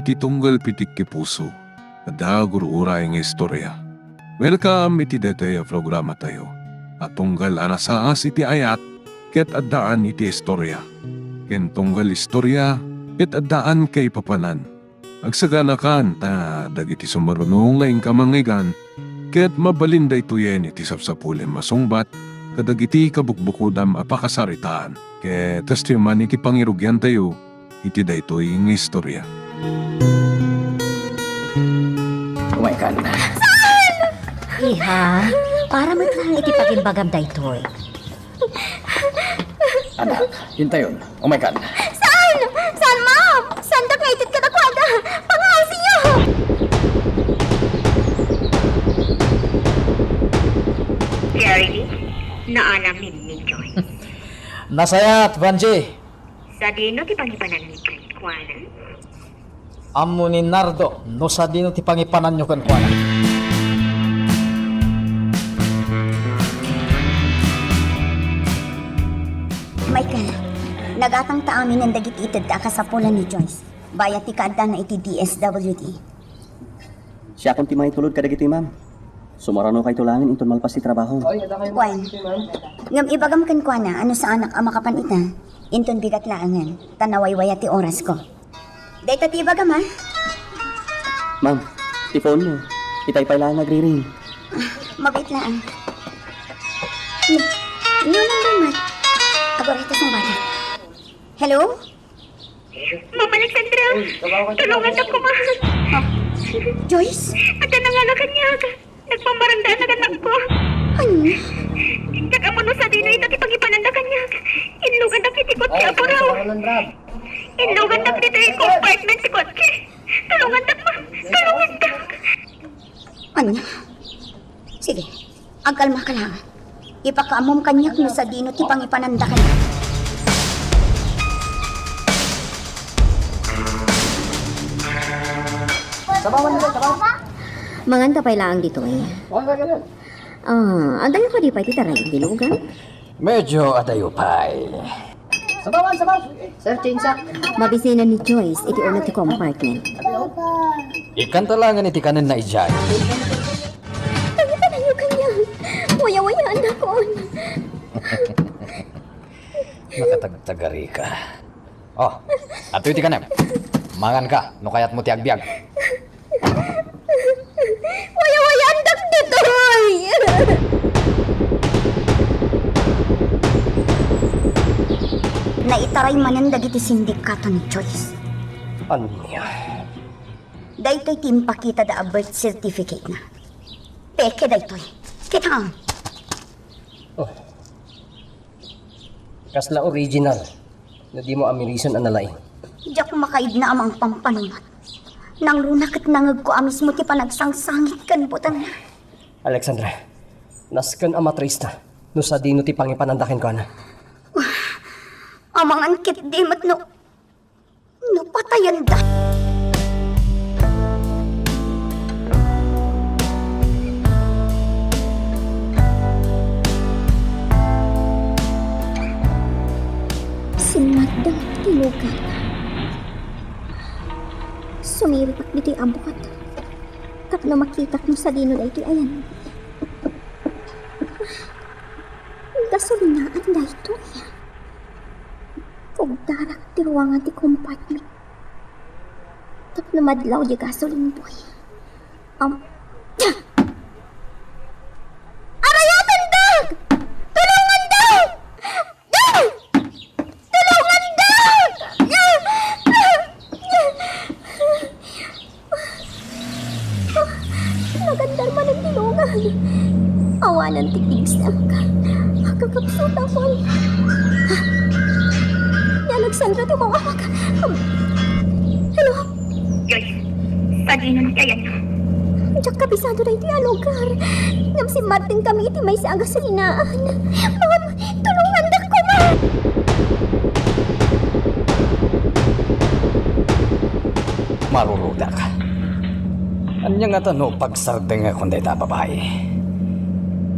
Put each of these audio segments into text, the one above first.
iti tunggal pitik ki puso. Ada gurura yung istorya. Welcome iti detaya programa tayo. At tunggal anasaas iti ayat, ket addaan iti istorya. Ken tunggal istorya, ket addaan kay papanan. Agsaganakan ta dagiti sumarunong laing kamangigan, ket mabalinda ituyen iti sapsapulen masungbat, kadagiti kabukbukudam apakasaritaan. Ket testiyoman iti pangirugyan tayo, iti daytoy ng istorya. Kumaikan. Iha, para matlang iti pagimbagam daytoy. Anak, hintayon. Kumaikan. Saan? Saan, ma'am? Saan ka kaitit ka nakwada? Pangasi niyo! Jeremy, naalamin ni Joy. Nasayat, Vanji. Sa dino ti pangipanan ni Kuana. Amo ni Nardo, no sa dino ti pangipanan nyo kan kuana. Michael, nagatang ta amin ang dagit itad ta kasapulan ni Joyce. Bayat ti kaadda na iti DSWD. Siya akong timay tulod kadag ito, ma'am. Sumarano kay tulangin inton malpas ti trabaho. Kwan, ngam ibagam kan kwa na ano sa anak ang makapan ita. Inton bigat laangan, tanawaywaya ti oras ko. Dayta ti ibagam ha? Ma'am, ti phone mo. Itay pa lang nagre-ring. Mabait laang. Niyo nang remat. Agorita sang bata. Hello? Mama Alexandra, tulungan ako ma. Joyce? At ang anak niya, nagpamaranda na anak ko. Ano? Tsaka mo no sa dino ito ti pangipanan na kanya. Inlugan na kitikot ki ako raw. Inlugan na dito yung compartment ti kotse. Tulungan na ma, tulungan na. Ano? Sige, agkalma ka lang. Ipakaamom kanyak no sa dino ti pangipananda ka na. Manganta pa'y laang dito eh. Andayo ka di pa iti taray bilugan. Medyo adayo pa'y. Mabisinan ni Joyce iti una ti compartment. Ikan talangan iti kanan na ijay. Panayo kanya. Waya-wayaan na ko. Nakatagtagari ka. Oh, ato iti kanan. Mangan ka, no kayat mo ti agbyag. Waya-wayaan dak ditoy. Naitaray manan dagiti sindikato ni Joyce. Anya? Daytoy timpakita da a birth certificate na. Peke daytoy. Kita. Kasla original na di mo amerison analain. Diyak makaid na amang pampanumat. Nang runakit nangag ko amis mo ti panagsangsangit kan putang na. Alexandra, nasken amatrista no sa dino ti pangipanandakin ko na. Amang angkit di mat no patayan da. Sinmadang tilugan. Sumiripak dito ang bukat. Tapno makitak mo sa dino na ito ayan. Gasolinaan na ito. Kung darak ti ruangan ti compartment. Tapno madlaw di gasolin boy. Arayatan dag! Tulungan dag! Dag! Tulungan dag! Nagandar man ang tilungan. Awanan tikigs na ka. Kakapsot ako. Yan, Alexandra, tumawag. Hello? Joy, sa dino ni kaya niyo. Diyak kabisado na iti alugar. Ngam si Martin kami iti may sa gasolinaan. Ma'am, tulungan dak ko, ma'am. Maruruda ka. Anya nga tano pagsardeng nga kunday ta babae.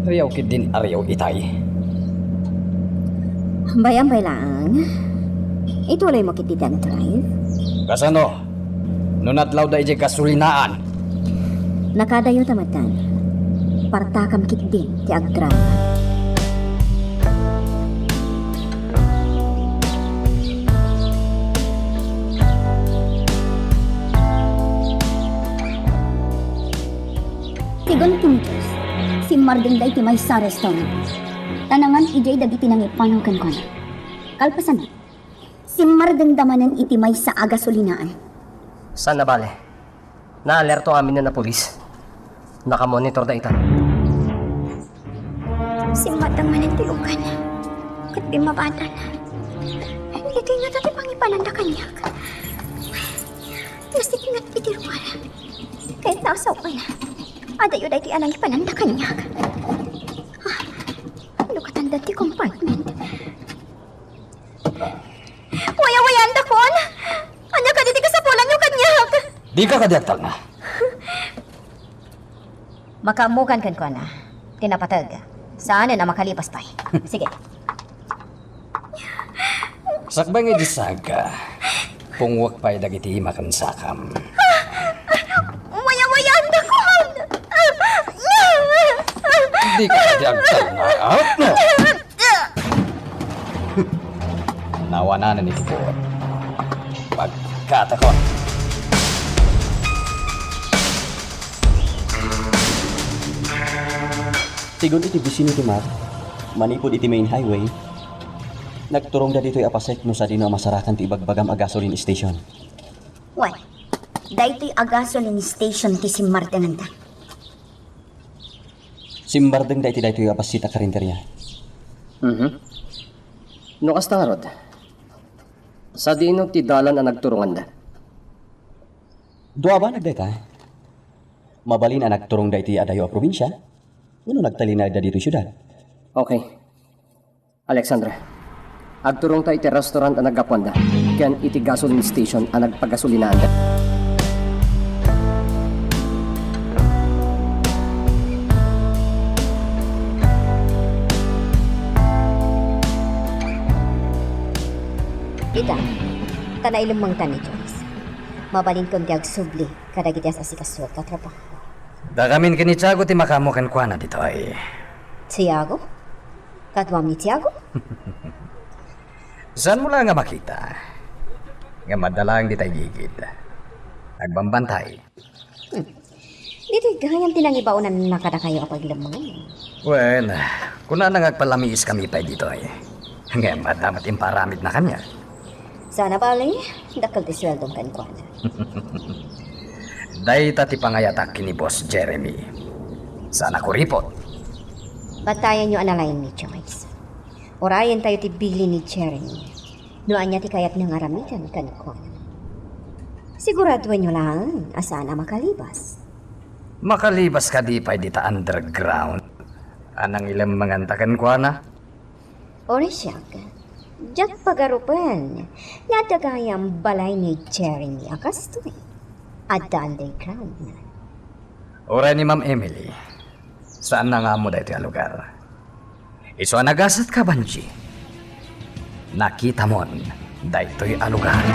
Riyaw kid din ariyaw itay. Bayang lang. Ituloy mo kiti drive. Kasano? Nunatlaw da ijay kasulinaan. Nakadayo tamatan. Partakam kit din ti agdrama. Tigon timitos, si Marding day ti may sa restaurant. Tanangan ijay dagiti nang ipanaw kan ko. Kalpasan na, si Marding damanan iti may sa agasulinaan. Saan na bale? Naalerto amin na pulis. Nakamonitor da ita. Si Madang manantilugan. Kat di mabata na. Iti nga dati pangipananda kanyak. Nasik nga itiruan. Kahit nasaw pa na. Adayo dahi ti anang ipananda kanyak. Ano katanda ti compartment? Waya-wayan da kon! Anya ka diti kasapulan yung kanyak! Di ka kadiyagtal na. Makamukan kan ko na. Tinapatag. Saan na makalipas pa? Sige. Sakbay nga di saga. Pungwak pa'y dagiti makan sakam. Waya-wayan da kon! Di ka kadiyagtal na. Out na! Nawana na ni Tibot. Pagkatakon. Tigon iti bisino ti Mar, manipod iti main highway, nagturong da dito'y apasek no sa dino masarakan ti ibagbagam a gasoline station. What? Dahito'y agasolin station ti Simmartenanda. Simbardeng da iti dito'y apasita karinterya. No kasta nga rod. Sa dino ti dalan ang nagturungan da. Dua ba nagdeta? Mabalin ang nagturong da iti adayo a probinsya? Ano nagtalinag da dito syudad? Okay. Alexandra, agturong tayo iti restaurant ang naggapuan da. Ken iti gasoline station ang nagpagasulinaan da. Ita, tanay lumang tani, Joyce. Mabalin kong diag subli, kadagitias asikasuot ka trabaho. Dagamin ka ni Tiago ti makamukan kwa na dito ay. Tiago? Katwam ni Tiago? Saan mo lang nga makita? Nga madalang di tayo gigid. Nagbambantay. Dito'y gayam tinangibaunan nakada kayo kapag lamangan. Well, kung na nagpalamiis kami pa dito ay. Nga madamat imparamid na kanya. Sana bali, dakal ti sweldong kankwana. Day tati pangayatak kini Boss Jeremy. Sana ko ripot. Batayan nyo analayan ni Joyce. Orayan tayo ti bili ni Jeremy. Noan niya ti kayat ng aramitan kankwana. Siguraduhin nyo lang, asana makalibas. Makalibas ka di pa dita underground. Anang ilang mangantakan kwa na? Ori siyak. Diyak pagarupan. Yatagayang balay ni Jeremy akastoy. At the underground na. Ora ni Ma'am Emily. Saan na nga mo dito yung lugar? Iso nagasat ka, Banji. Nakita mo, dito'y alugar.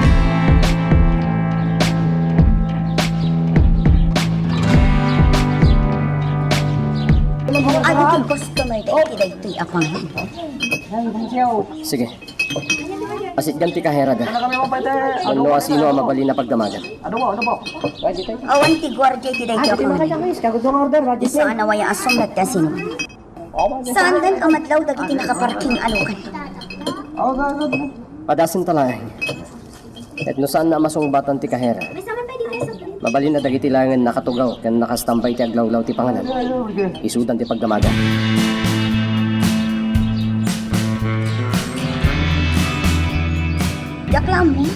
Ano ti customer dahil ito'y apang. Sige. Asit ganti ka hera da. Ano asino ang mabali na pagdamagan. Awan ti gwardiya ti dahil apang. Isa anawaya asong nagkasino. Saan gan amatlaw dagiti nakaparking alukan. Padasin talaga. At no saan na masungbatan ti kahera. Mabali na dagiti langan nakatugaw kan nakastambay ti aglawlaw ti pangalan. Isudan ti pagdamagan. Daklam mo,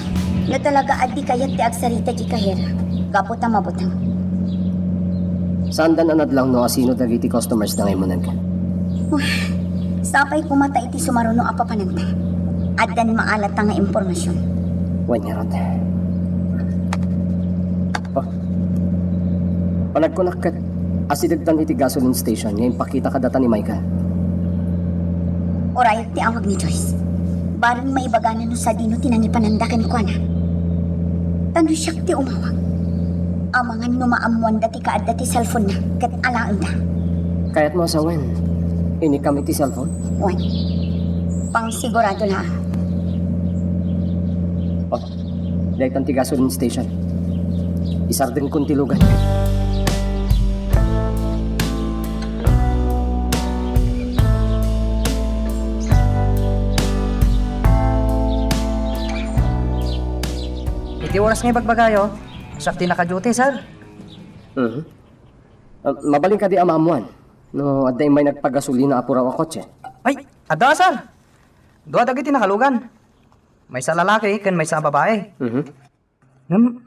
na talaga adi kayat ti agsarita di kahera. Kapot ang mabutang. Saan dan anadlaw no asino dagiti customers na ngayon ka? Sapay kumata iti sumaruno apapananta. Addan maalat nga impormasyon. Wanyarot. Oh. Panagkunak kat asidagtan iti gasoline station ngayon pakita ka data ni Micah. Orayat ti awag ni Joyce. Barang maibaganan no sa dino tinangipanandakan ko na. Tano siyak ti umawag. Amangan numaamuan dati kaad dati cellphone na. Kat alaan da. Kaya't mo asawan, ini kami ti cellphone. Wan. Pang sigurado na. Oh, dahil ti gasoline station. Isardin kong tilugan. Iti oras nga bagbagayo. Sakti naka-duty, sir. Mhm. Mabaling ka di amamuan. No, at may nagpagasolina apuraw ang kotse. Ay, ada, sir. Doa dagiti nakalugan. May sa lalaki, kan may sa babae. Mhm.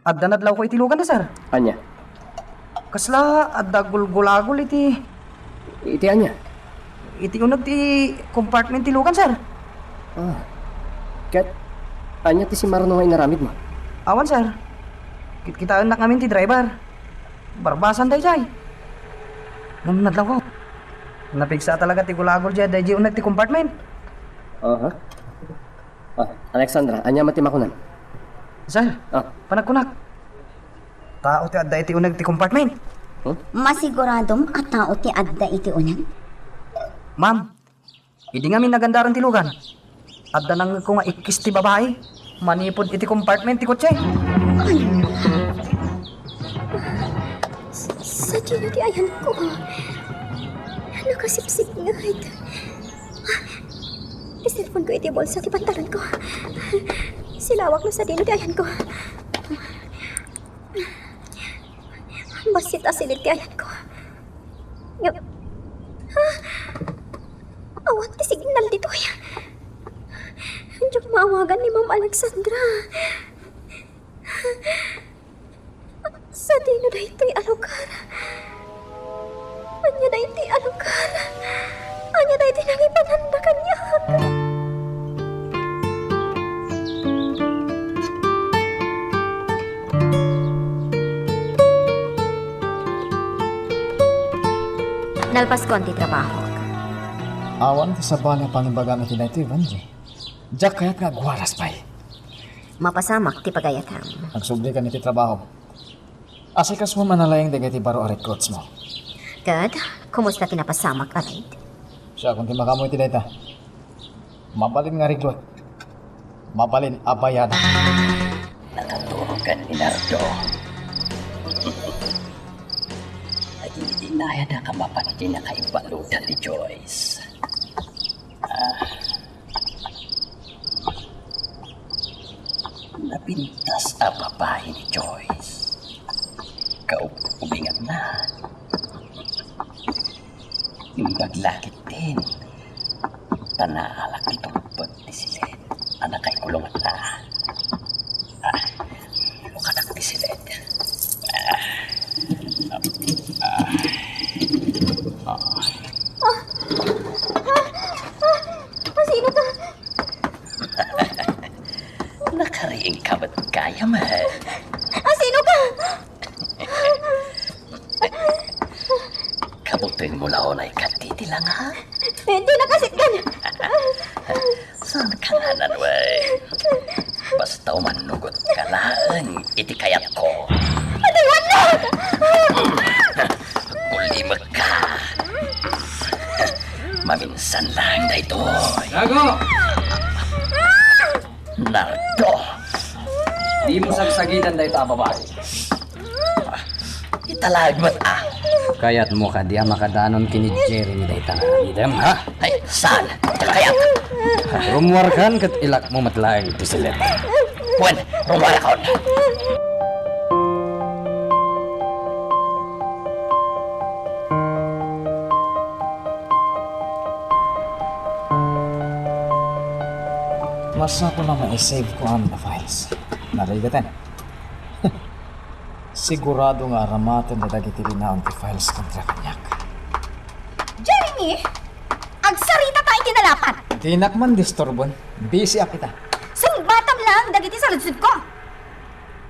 Adda nadlaw ko itilugan na, sir. Anya? Kasla, adda gulgulagul iti. Iti anya? Iti unag ti compartment tilugan, sir. Ah. Kat, anya ti si Marno nga inaramid mo? Awan, sir. Kitkitaan na kami ti driver. Barbasan tayo, jay. Nung nadlaw ko. Napigsa talaga ti gulagul dyan dahil di unag ti compartment. Aha. Ah, Alexandra, anya matimakunan? Sir, Ah, panagkunak. Tao ti adda iti unag ti compartment. Masiguradom at tao ti adda iti unang. Ma'am, hindi nga nagandaran tilugan. Adda nang ko nga ikis ti babae. Manipod iti compartment ti kotse. Sa dino di ayan ko. Nakasipsip nga ito. Cellphone ko iti bolsa ti pantalan ko. Silawak na sa dino di ayan ko. Basit asilid ti ayan ko. Awat ti signal dito ay. Diyan maawagan ni Ma'am Alexandra. Sa dino na ito'y alugar. Anya na ito'y alugar. Anya na ito'y nangipananda kanya. Nalpas ko ang trabaho. Awan ti sa bala pangibaga na tinay ito, Evanji. Diyak kaya't nga gwaras pa'y. Mapasamak ti pagayatan. Nagsubli ka niti trabaho. Asikas mo manalayang dagay ti baro arit kots mo. Kad, kumusta tinapasamak arid? Siya kung ti makamoy ti dayta. Mabalin nga riglot. Mabalin abayan. Nakaturukan ni Nardo. Ay inaya na ka mapati na kaibalutan ni Joyce. Napintas ang babae ni Joyce. Kauubingan na. Imbaglakit din. Tanaalak nitong pagtisilit. Anak kay kulungan na. Lukanak tisilit. Sino ka? Nakariing ka ba't kaya, mahal? Sino ka? Kabutin mo na na ikatiti lang, ha? Hindi na kasi kan. Saan ka nanan, way? Basta umanugot ka lang, itikayat ko. Atiwan na! Bulimag ka. Maminsan lang na ito. Gago! Nardo! Di mo sagsagitan dahil ito babae. Italag ba't Kaya't mo ka diya makadanon kini Jerry ni dahil tanang ha? Ay, saan? Kayat! Rumwarkan kat ilak mo matlaing tisilit. Buwan, rumara ka. Masa ko na ma-save ko ang na files. Narigatan. Sigurado nga aramatan na dagiti rinaon ti files kontra kanyak. Jeremy! Agsarita tayo kinalapan! Tinak man disturbon. Busy kita. Sungbatam lang dagiti sa lutsud ko!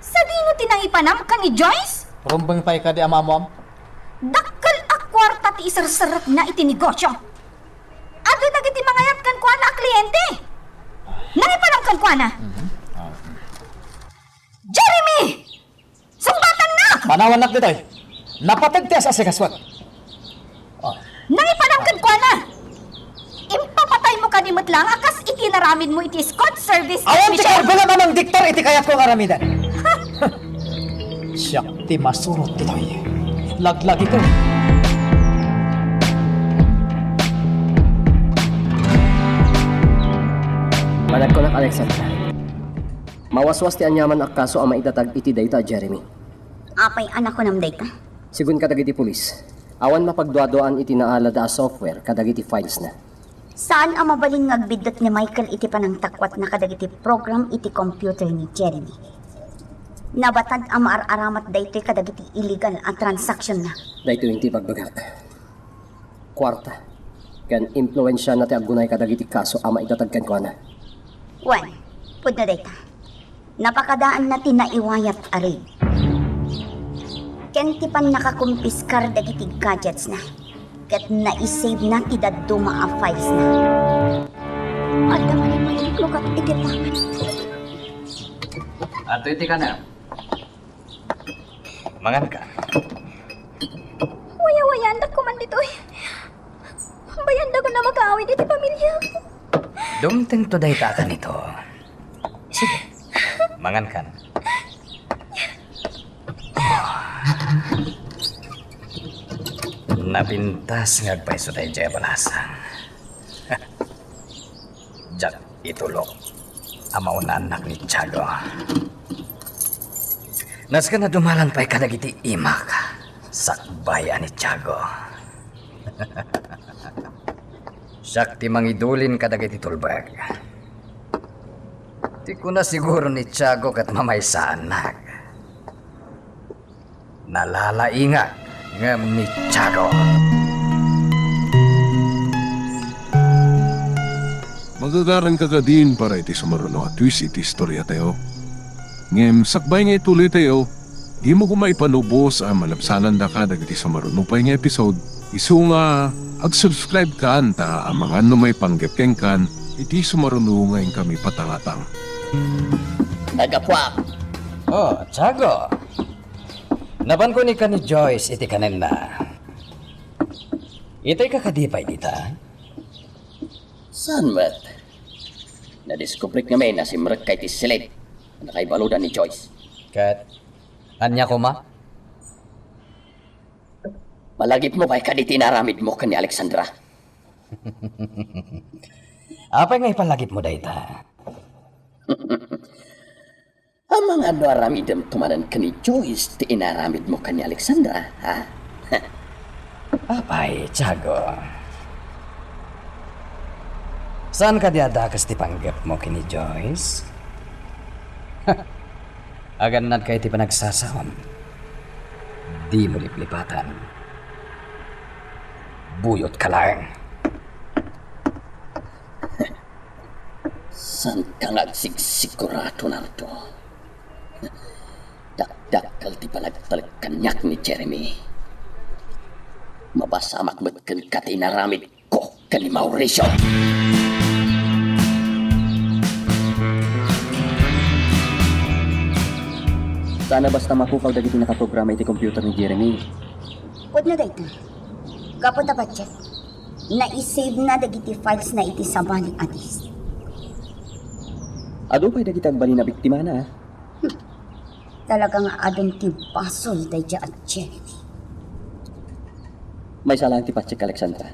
Sa dino tinangipanam ka ni Joyce? Rumbang pa'y ka di amamam. Dakkel a kwarta ti isarsarat na iti negosyo. Ado dagiti mangayat kan kuana a kliyente. Nangipanam kan kuana. Jeremy! Sungbatan na! Manawanak dito eh. Napatagtiya sa sikaswat. Nangipanangkad ko na! Impapatay mo kanimot lang, akas itinaramin mo iti Scott Service Awan ti Technician. karbala namang diktar iti kayat kong aramidan. Siyak ti masurot ditoy. Laglag ito. Manag ko nak Alexandra. Mawaswas ti anyaman ak kaso ang maitatag iti dayta Jeremy. Apay anak ko namday ka. Sigun kadag iti pulis. Awan mapagduadoan iti naala da software kadag iti files na. Saan ang mabaling ngagbidot ni Michael iti panangtakwat na kadag iti program iti computer ni Jeremy? Nabatag ang maararamat daytoy kadag iti illegal ang transaction na. Dayto yung ti pagbagak. Kwarta. Kan impluensya na ti agunay kadag iti kaso ang maitatag kan ko na. Wen, pud na dayta. Napakadaan na tinaiwayat arig. Ken ti pan nakakumpiskar dagiti gadgets na. Ket na-save na ti dadduma a files na. Adda man ang maliklukat iti pangan. Ato iti ka na. Mangan ka. Waya-wayandak ko man ditoy. Bayanda ko na mag-aawit iti pamilya. Dumting to day ka nito. Sige. Mangan ka. Napintas ngagpaiso tayo dyan balasan. Diyan itulog. Amaw na anak ni Tiago. Nas ka na dumalan pa'y kadagiti imak. Sakbayan ni Tiago. Siyak ti mangidulin kadagiti tulbag. Di ko na siguro ni Tiago kat mamay sa anak. Nalalainga ngam ni Tiago. Magagaran ka ka din para iti sumaruno at twist iti istorya tayo. Ngem sakbay nga ituloy tayo, di mo kumaipanubos ang malapsanan da ka dagiti sumaruno pa nga episode. Isu nga ag-subscribe ka anta ang mga numay panggepkeng kan iti sumaruno ngayon kami patangatang. Nagapwak. Oh, Tiago. Naban ko ni ka ni Joyce iti kanen na. Ito'y kakadipay dita. Saan mat? Nadiskuplik nga may na si Mark kay Tisilid. Nakaibaludan ni Joyce. Kat, anya ko ma? Malagip mo kay kaditi naramid mo ka ni Alexandra. Apay nga ipalagip mo dayta. Ang mga naramidam tumanan ka ni Joyce ti inaramid mo ka ni Alexandra, ha? Apay, Tiago. Saan ka diadakas ti panggap mo kini Joyce? Agan nad kayo ti panagsasawam. Di mo liplipatan. Buyot ka lang. San ka nagsigsigurado narito? Dakdakal ti panagtalag kanyak ni Jeremy. Mabasamak mo't kan katinaramid ko ka ni Mauricio. Sana basta mapukaw dagiti nakaprograma iti computer ni Jeremy. Pud na dayta. Kapod na budget. Na-save na dagiti files na iti sabali atis. Ado pa'y dagiti agbali na biktima na. Talagang adong ti basol dayja at Jeremy. May salang ti Patsik Alexandra.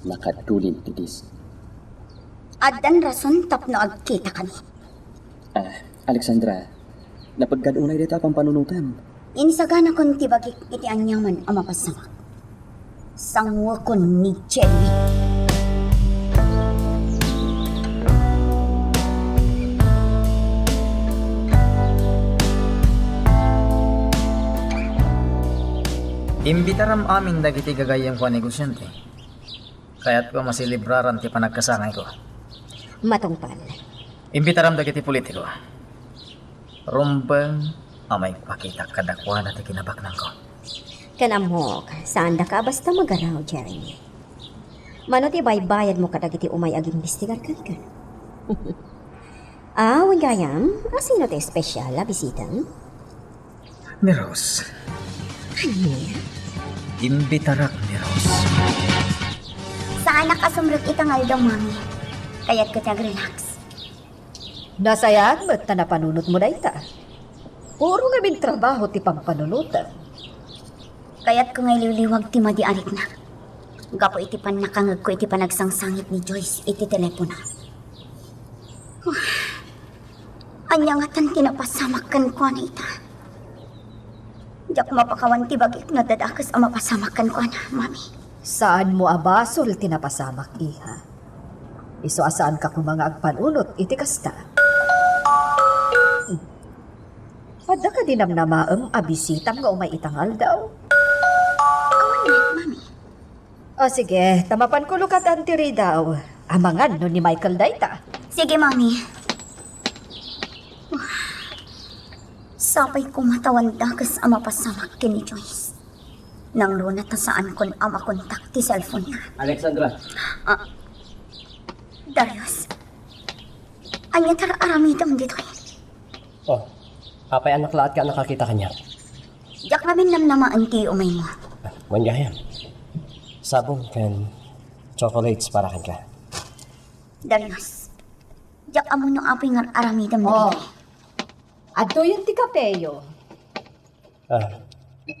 Nakadulin ti dis. Adan rason tapno agkita kami. Alexandra, napagkadunay dito pang panunutan. Inisagana kon ti bagik iti anyaman ang mapasamak. Sangwa kon ni Jeremy. Imbitaram amin dagiti gagayang ko negosyante. Kaya't ko masilibraran ti panagkasangay ko. Matungpal. Imbitaram dagiti politiko. Rumbang amay pakita kadakwa na ti kinabaknang ko. Kanamok, saan da ka basta magaraw, Jeremy? Mano ti baybayad mo kadagiti umay ag-imbestigar ka ka? Wagayam, asino ti espesyal a bisita? Ni Rose. Imbitarak ni Rose. Saan nakasumrot itangal daw, mami? Kaya't ko relax. Nasayaan mo't na napanunot mo na ita. Puro nga trabaho ti pampanunutan. Kaya't ko ngay liwliwag ti madiarit na. Gapo iti pan nakangag ko iti panagsangsangit ni Joyce iti telepono. Anya nga tan tinapasamak kan ko na ita. Diyak mapakawan ti bagik na dadakas ang mapasamak kan ko na, mami. Saan mo abasol tinapasamak, iha? Iso asaan ka kung mga agpanunot iti kasta? Pada ka dinamnamaang abisitam nga umay itangal daw. Mami. O sige, tamapan ko lukat antiri daw. Amangan no ni Michael Daita. Sige, mami. Sapay ko matawan dakas ang mapasamak kini Joyce. Nang runa ta saan kon ang makontak ti cellphone niya. Alexandra, Darius. Anya tara aramidam dito eh. oh, apay anak lahat ka nakakita kanya. Diyak namin namnamaan ti umay mo. Wanyayan. Sabong kan chocolates para kan ka. Darius. Diyak amo no apay nga aramidam Oh. dito. Adto yung ti kapeyo.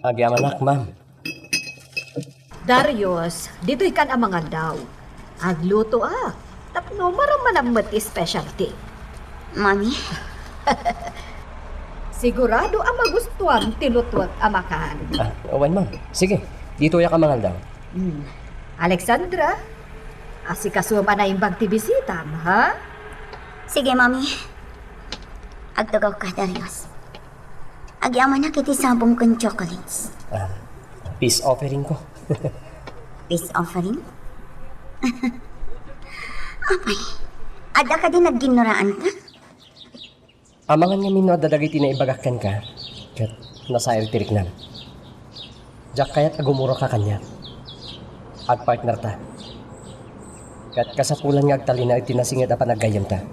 Agyam anak, ma'am. Darius, dito'y kan amangan daw. Agluto tapno maramanamat specialty. Mami, Sigurado ang magustuhan tilutwat amakan. Owen, ma'am. Sige, dito ya ka mangal daw. Alexandra, asikasuman na yung bagtibisitam, ha? sige mami. Agtugaw ka, Darius. Agyaman na kiti sabong kong chocolates. Peace offering ko. Peace offering? Apay, ada ka din nagginuraan ka? Amangan nga mino dadagiti na ibagakan ka. Kat nasayar tirik na. Diyak kaya't agumuro ka kanya. Ag partner ta. Kat kasapulan nga agtali na itinasingit apa naggayam ta.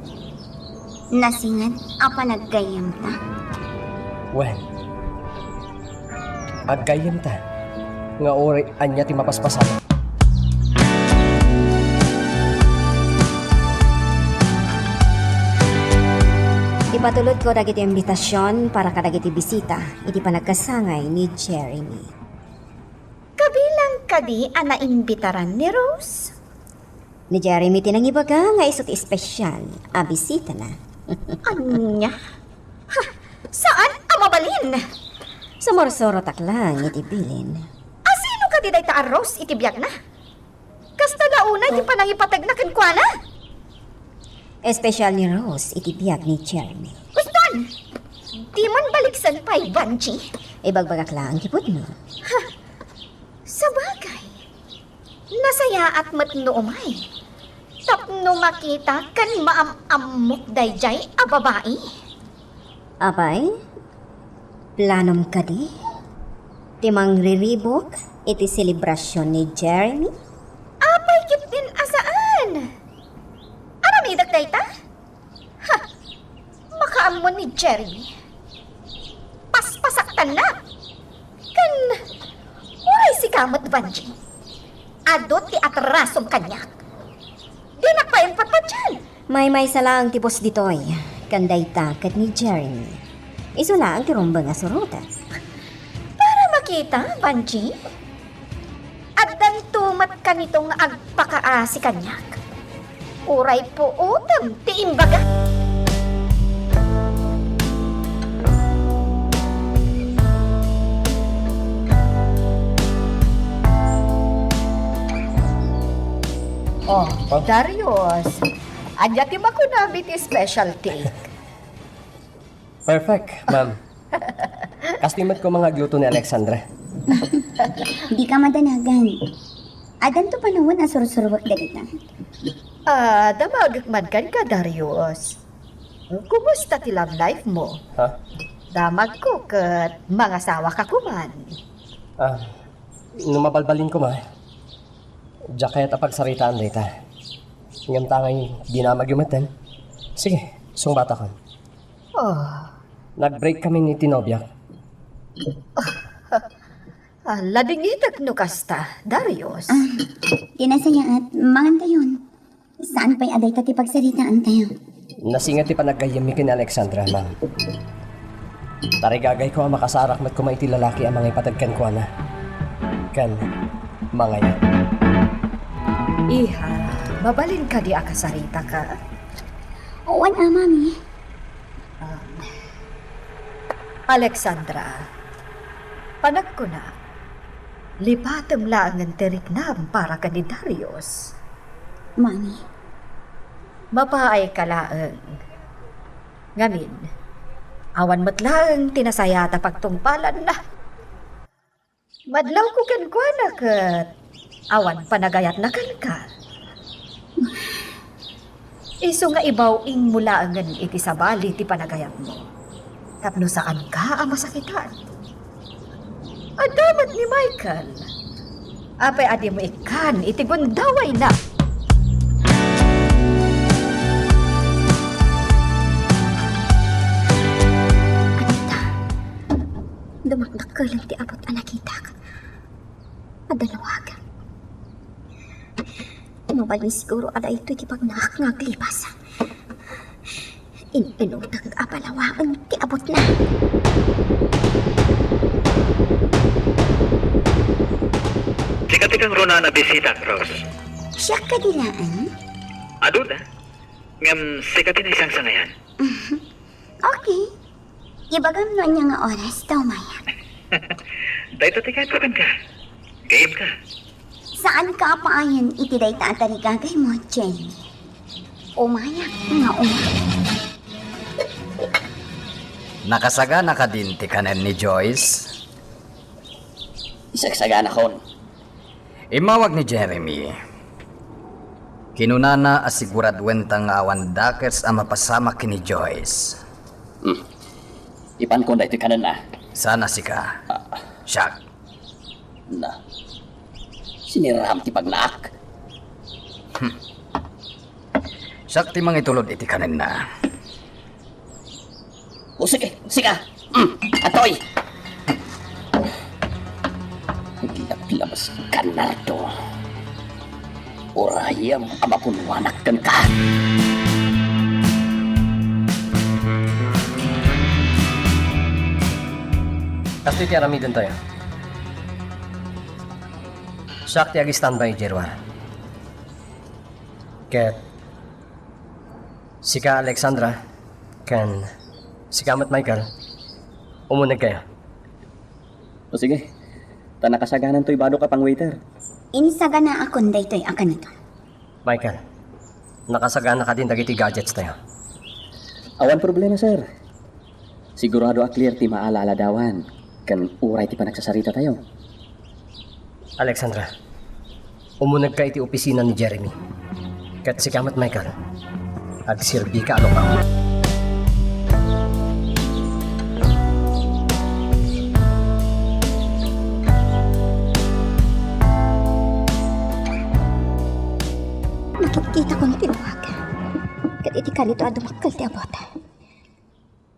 Nasingad, apa naggayam ta? Well, aggayam ta. Nga ori anya ti mapaspasan. Ipatulod ko dagiti imbitasyon para kadagiti bisita, iti panagkasangay ni Jeremy. Kabilang kadi ana imbitaran ni Rose. Ni Jeremy tinangibaga nga isot espesyal, a bisita na. Anya? Ha, saan ang mabalin? Sumorsoro taklang iti bilin. Asino ka di ta Rose itibiyag na? Kasta launa di pa nang ipatag na kankwana? Espesyal ni Rose iti biyag ni Jeremy. Guston! Di man baliksan pa'y Banji. Ibagbagak lang kipot mo. Sa bagay, nasaya at matno umay. Tapno makita kan maam-amok dayjay a babae. Abay, planom ka di? Timang riribok iti selebrasyon ni Jeremy? Apay kip din asaan? Aramidak dayta? Ha, makaamon ni Jeremy. Paspasaktan na. Kan, uray si kamot Banji. Adot ti atrasom kanyak. Di nakpaimpat pa dyan. May salang tipos ditoy, kanday takat ni Jeremy. Iso lang ti rumbang asurutan. Para makita, Banji. Addan tumat ka nitong agpakaasi kanyak. Uray po utam ti imbaga. Oh, Darius, anya ti makunamit ti specialty. Perfect, ma'am. Kastimate ko mga gluto ni Alexandra. Di ka madanagan. Adan to panahon ang sursurwak dagita. Damagman kan ka, Darius. Kumusta ti love life mo? Ha? Damag ko kat mga sawa ka kuman. Numabalbalin ko, ma. Diyak kaya't apagsaritaan dita. Ngam tangay dinamagyumatan. Sige, sungbata ka. Oh, Nag-break kami ni Tinobyak. Ladingitag no kasta, Darius. Kinasaya at mangantayon. Saan pa'y aday tati pagsaritaan tayo? Nasingat ti panagkayami kin Alexandra, ma'am. Tarigagay ko ang makasarak mat kumaiti lalaki ang mga ipatagkan ko na. Kan, mga yan. Iha, mabalin ka di akasarita ka. Owan mami. Alexandra, panag ko na. Lipatem lang ang teriknam para ka ni Darius. Mami. Mapaay ka laang. Ngamin, awan matlaang tinasayata pagtungpalan na. Madlaw ko kankwana kat awan panagayat na ka. Iso nga ibaw ing mula ang iti sabali ti panagayat mo. Tapno saan ka ang masakitan? Adamat ni Michael. Apay adi mo ikan, iti gundaway na. Anita, dumakdak ka lang ti abot ang nakita ka. Adalawagan. Mabalin siguro ada ito kipag naglipas. Inutang apalawaan ti abot na. Sikatikang rona na bisita, Cross. Siya kadilaan? Aduda. Ngam sikatin isang sangayan. Okay. Ibagam no niya nga oras daw, Maya. Dahito tikay ko ka. Game ka. Saan ka paayan itiday tatarigagay mo, Jenny? Umaya nga umaya. Nakasagana ka din ti kanen ni Joyce. Isagsagana kon. Imawag ni Jeremy. Kinunana asiguraduentang awan dakers ang mapasama kini Joyce. Ipan ko na ito kanan na. Sana si ka. Siyak. Na. Siniram ti pagnaak. Siyak ti mga itulod iti kanin na. O sige, sika. Atoy. Labas kanardo. Orayam amapunwanak kan ka. Kasto iti aramidon tayo. Siyak ti agi standby, Jerwa. Ket, sika Alexandra, kan sika mat Michael, umunag kayo. O sige. Tanakasaganan to'y bado ka pang waiter. Insaga na akong daytoy akan ito. Michael, nakasagana ka din dagiti gadgets tayo. Awan problema, sir. Sigurado a clear ti maalala dawan. Kan uray ti panagsasarita tayo. Alexandra, umunag ka iti opisina ni Jeremy. Kat si Kamat Michael, agsirbi ka ano pa. Nakikita ko na tinuwag. Kat iti ka nito adumakal ti abot.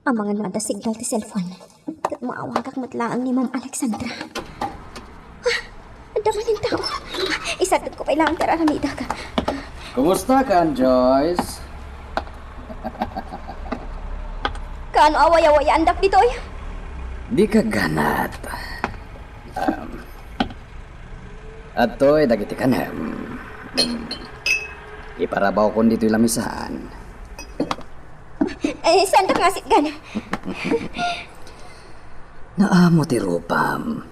Ang mga nada signal ti cellphone. Kat maawagak matlaang ni Ma'am Alexandra. Ang damanin tao. Isatid ko pa ilang tararamida ka. Kumusta ka, Joyce? Kaano away-away andak dito ay? Di ka ganat. Ato'y dagiti kanem. Iparabaw ko dito'y lamisahan. Saan ka ngasit gana? Naamo ti rupam.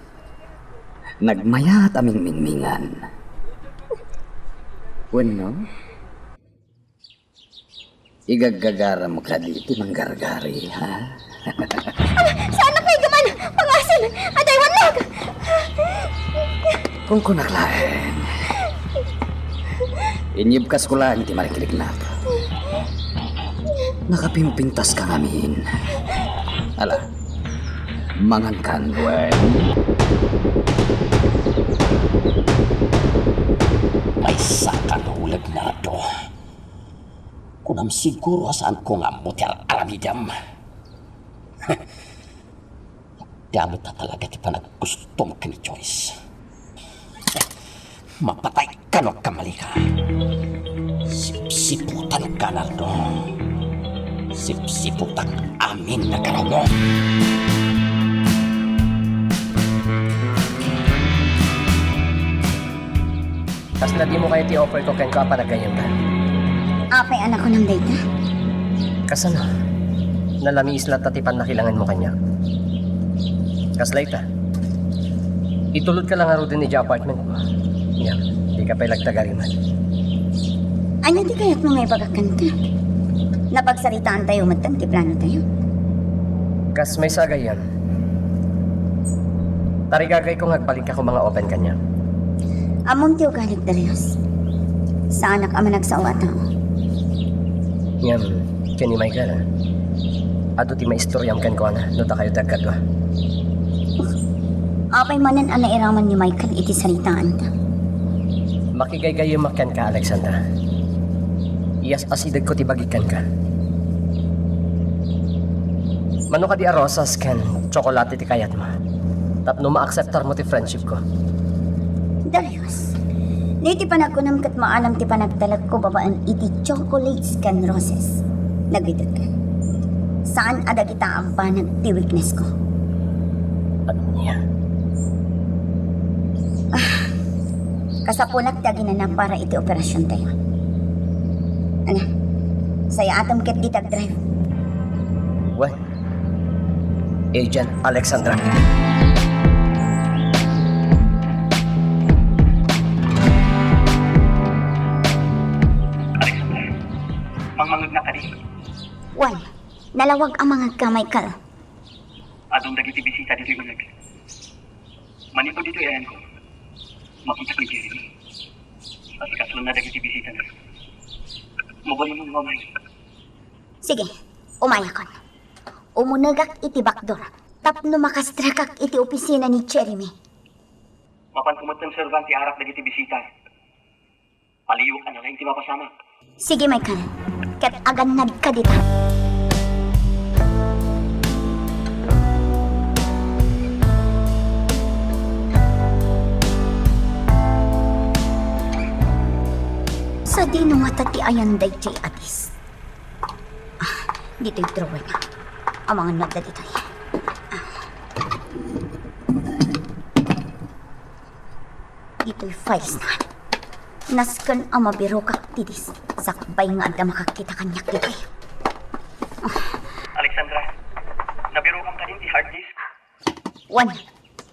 Nagmayat aming mingmingan. Bueno? Igagagara mo ka dito ng gargari, ha? Saan na kayo gaman? Pangasin! Aday wanag! Kung kunaklain. Inyibkas ko lang ti marikilig na. Nakapimpintas ka ngamin. Ala, mangan kan, wen. May sakang ulag na ito. Kunam siguro saan ko nga mutir alamidam. Damit na talaga ti panagustom ka ni Joyce. Mapatay ka no kamali ka. Sipsiputan ka na doon. Sipsiputan amin na garaw mo. Kas na di mo kayo ti-offer ko ken ka pa nagganyan ka. Apay anak ko ng data. Kas ano? Nalami islat at ipan na kailangan mo kanya. Kas laita. Itulod ka lang aro din ni Ja apartment mo. Yan, di ka pa ilagtagariman. Ano di kaya't mga ibagakan ka? Napagsaritaan tayo, magtanti plano tayo. Kas may sagay yan. Tarigagay ko ngagpaling ka kung mga open kanya. Among tiyo galit Darius. Sa anak ama nagsawa tao. Yan, kani Michael. Ado ti maistoryam ken ko na, no ta kayo tagkadwa. Apay manan ang nairaman ni Michael iti saritaan ta. Makigay-gayo makan ka, Alexandra. Iyas asidag ko ti bagikan ka. Mano ka di arosas ken tsokolate ti kayat mo. Tapno ma-acceptar mo ti friendship ko. Darius, di ti panagkunam kat maalam ti panagtalag ko babaan iti chocolates kan roses. Nagwidot ka. Saan adag kita ang panag ti weakness ko? Ano niya? Kasapunak ti aginanap para iti operasyon tayo. Ano? Saya atom ket di tag-drive. What? Agent Alexandra. Mangmangag na kali. Why? Nalawag ang mga ka, Michael. Adong dagiti bisita dito yung manag. Manipod dito yan ko. Makita ko ni Jeremy. At kasunod na dagiti bisita na. Mabali mong mamay. Sige, umayakon. Umunagak iti bakdor. Tapno makastrakak iti opisina ni Jeremy. Mapan kumatang servant ti arak dagiti bisita. Paliyok ka na lang ti mapasama. Sige, Michael. Ket aganad ka dito. Sa di nung matati ayan day jay atis. Dito'y drawing na. Ang mga nagda dito. Dito'y files na. Naskan ang mabiro kak tidis. Sakbay nga ada makakita kanyak dito. Alexandra, nabiro kang kanin ti hard disk. Wan,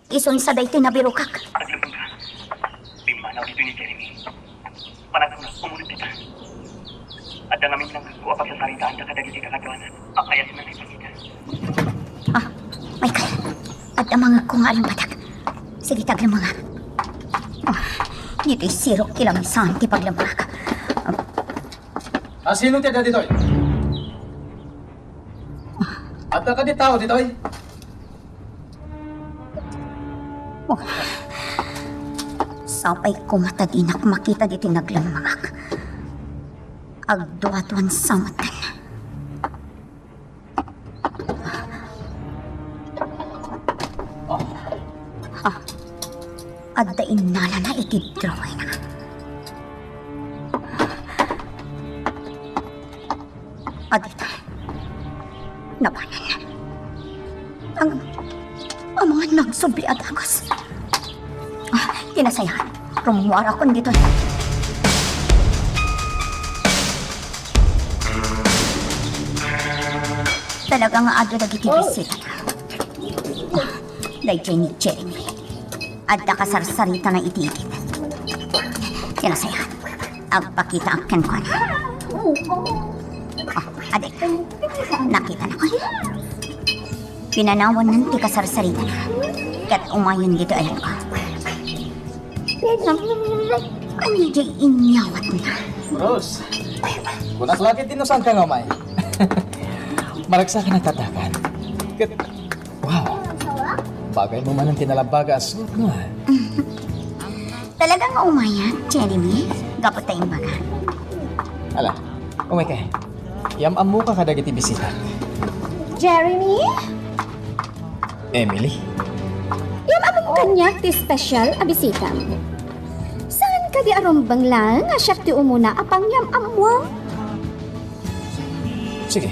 ison sa dayto'y nabiro kak. Aglubong ka. Pimanaw dito ni Jeremy. Panagkaw na, umunod kita. At dangamin lang ko apag sa saritaan na kadagiti kakadwanan. Akayas na naipagita. Michael, at ang mga kung aling batak. Sige, taglang mga. Dito'y 0 kilomisan ti paglamaka. Sino ti dito? At ka di tao dito? Sapay ko matadinak makita dito naglamangak. Agduatuan sa matan. Adda inala na itidraway na. Adita. Nabanan na. Ang mga nagsubli at agos. Tinasayahan. Rumuwara ko dito. Talaga nga ado nagiti bisita na. Dahil ni Jeremy. Adda kasarsarita na itiitit. Tinasayahan. Agpakita ang kenkwan. Adik. Nakita na ko. Pinanawan ng ti kasarsarita na. Kat umayon dito ayan ko. Ano di inyawat na? Rose, kunak lagi din no saan ka nga, May? Maragsa ka nagtatakan. Wow, bagay mo man ang tinalabaga asot mo, ha? Talagang umayat, Jeremy. Gapot tayong baga. Ala, umay ka. Yamam mo ka kadagiti bisita. Jeremy? Emily? Yung among kanyak ti special a bisita. Saan ka di arombang lang nga siya ti umuna apang yam amwang? Sige.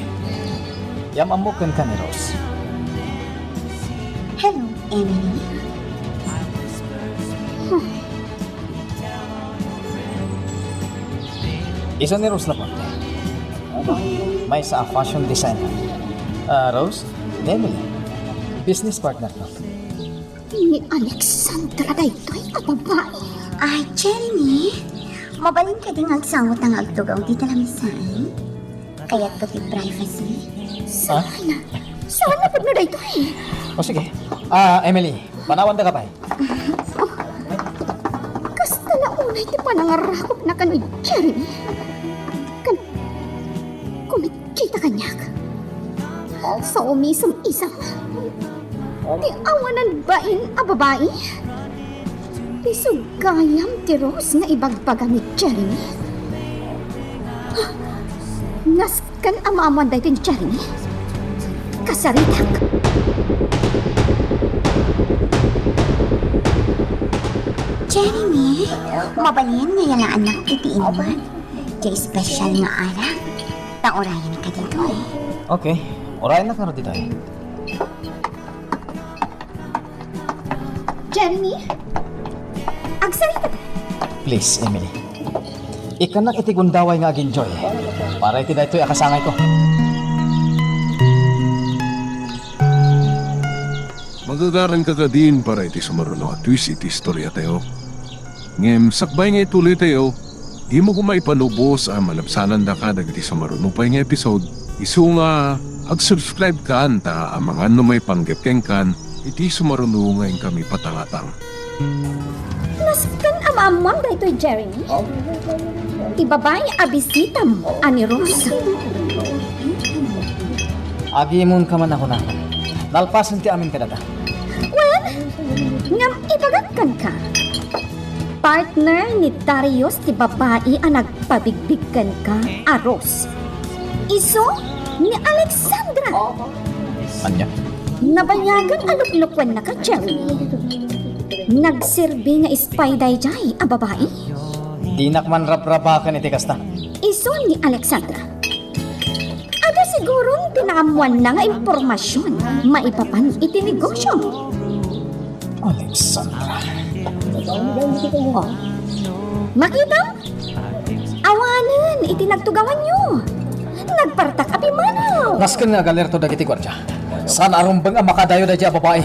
Yamamukan ka ni Rose. Hello, Emily. Isa ni Rose na po. May sa fashion designer. Rose, Emily. Business partner ko. Ni Alexandra daytoy a babae. Ay, Jeremy. Mabalin ka din agsamot ang agtugaw di talamisan. Kaya't ko ti privacy. Sana pag na daytoy. O sige. Emily, panawan ka pa. Kasta na unay ti panangarakot na kan ni Jeremy. Kumikita kanyak. Sa umisang isang. Ti awanan bain a babae. Ti sugayam ti Rose nga ibagbaga ni Jeremy. Naskan amaman dahi ti Jeremy. Kasaritak. Jeremy, mabalin nga yan ang anak itiinman. Kaya special nga anak. Taorayan ka dito eh. Okay. Orayan na ka rin dito eh. Jeremy? Agsarita ba? Please, Emily. Ikanak itigundaway nga ginjoy. Para iti dito akasangay ko. Magagaran ka din para iti sumaruno at twist iti istorya tayo. Ngem, sakbay nga ituloy tayo, di mo kumay panubos ang malabsanan da ka dagiti sumaruno pa nga episode. Isu nga, ag-subscribe ka anta ang mga numay panggapkeng kan, iti sumaruno ngayon kami patangatang. Naskan amamam daytoy Jeremy. Ti babae abisita mo ani Rose. Agimon ka man ako na. Nalpasan ti amin kadata. Well, ngam ibagagkan ka. Partner ni Darius ti babae ang nagpabigbigkan ka a Rose. Iso ni Alexandra. Anya? Nabayagan aluklukwan na ka, Jeremy. Nagserbi nga spy dayjay a babae. Di nakman rap-rapakan iti kasta. Iso ni Alexandra. Ada sigurong tinaamuan na nga impormasyon maipapan iti negosyo. Alexandra. Oh. Makita? Awanan iti nagtugawan nyo. Nagpartak api manaw. Nasken nga galerto dagiti gwardya. Saan arumbang ang makadayo da dya babae?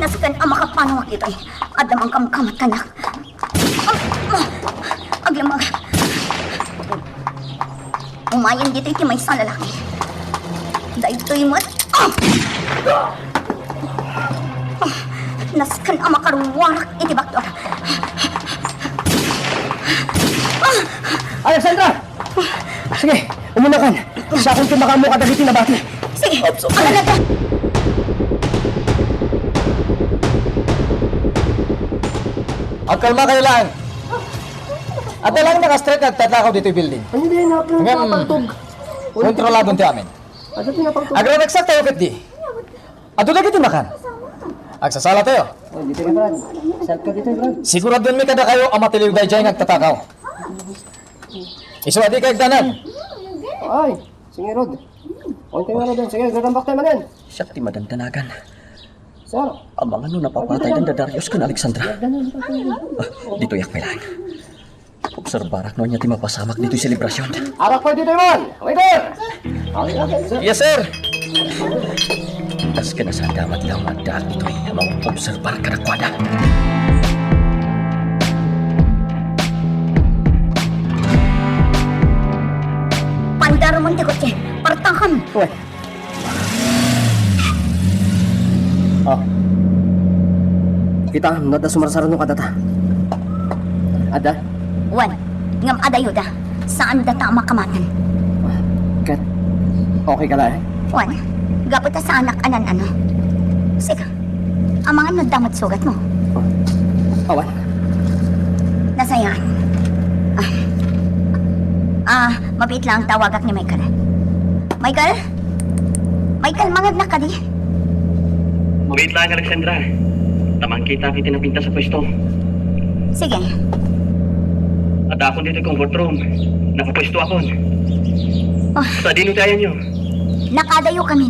Naskan ang makapanawag ito eh. Adam ang kamkamat kanak. Aglamag. Umayan dito iti may isang lalaki. Dahil ito'y mat. Naskan ang makaruwarak iti baktor. Alexandra! Sige, umuna kan. Sa akong tumakamo ka dagiti na bati. Sige, ala na to. Kalma kayo lang. At lang naka-straight at tatakaw dito yung building. Hindi na ako napapantog. Kontroladon ti amin. Ano pinapantog? Agra nagsak tayo kat di. Ato na kiti makan. Agsasala tayo. Oh, dito ka, Brad. Self ka dito, Brad. Siguradon mi kada kayo ang matiliw dahi dyan nagtatakaw. Isuwa di kayo danan. Ay, sige, Rod. Konti nga na doon. Sige, gagambak tayo manan. Siya ti madantanagan. Sir, Ang mga napapatay ng Darius kan Alexandra. Dito yak may lang. Obserbarak no niya ti mapasamak dito yung selebrasyon. arak pa dito, man. Waiter! Yes, sir. Tas ka na sa damat lang magdaan dito yung mga obserbar ka na kwada. Pandaro mo ti kotse. Partakan. Uy. Oh. Kita, nada sumarasara nung kadata. Ada? Wan, ngam adayuda. Saan data makamatan? Kat, okay ka lang eh? Wan, gapot sa anak anan ano. Sige, ang mga nagdamat sugat mo. Awan. Nasayaan. Mabit lang tawagak ni Michael. Michael? Michael, mangag na ka di. Mabait lang, Alexandra. Tamang kita pinapinta sa pwesto. Sige. At ako dito comfort room. Nakapwesto ako. Oh, Sa dino tayo nyo. nakadayo kami.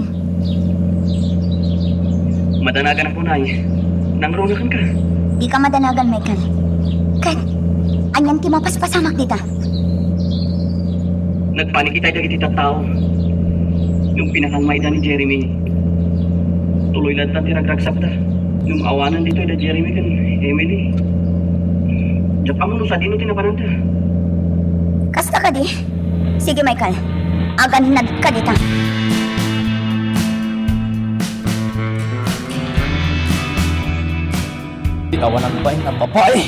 Madanagan ako na nangrunakan ka. Di ka madanagan, Michael. Kat, anyan ti mapaspasamak dita. Nagpanik tayo dagiti tao. Yung pinakangmay ni Jeremy. Tuloy lang tayo ragragsak ta. Yung awanan dito da Jeremy kan Emily. Diyak mo no sa dino tinapananta. Kasta ka di? Sige, Michael. Aganad ka dita. Itawanan ba yung babae?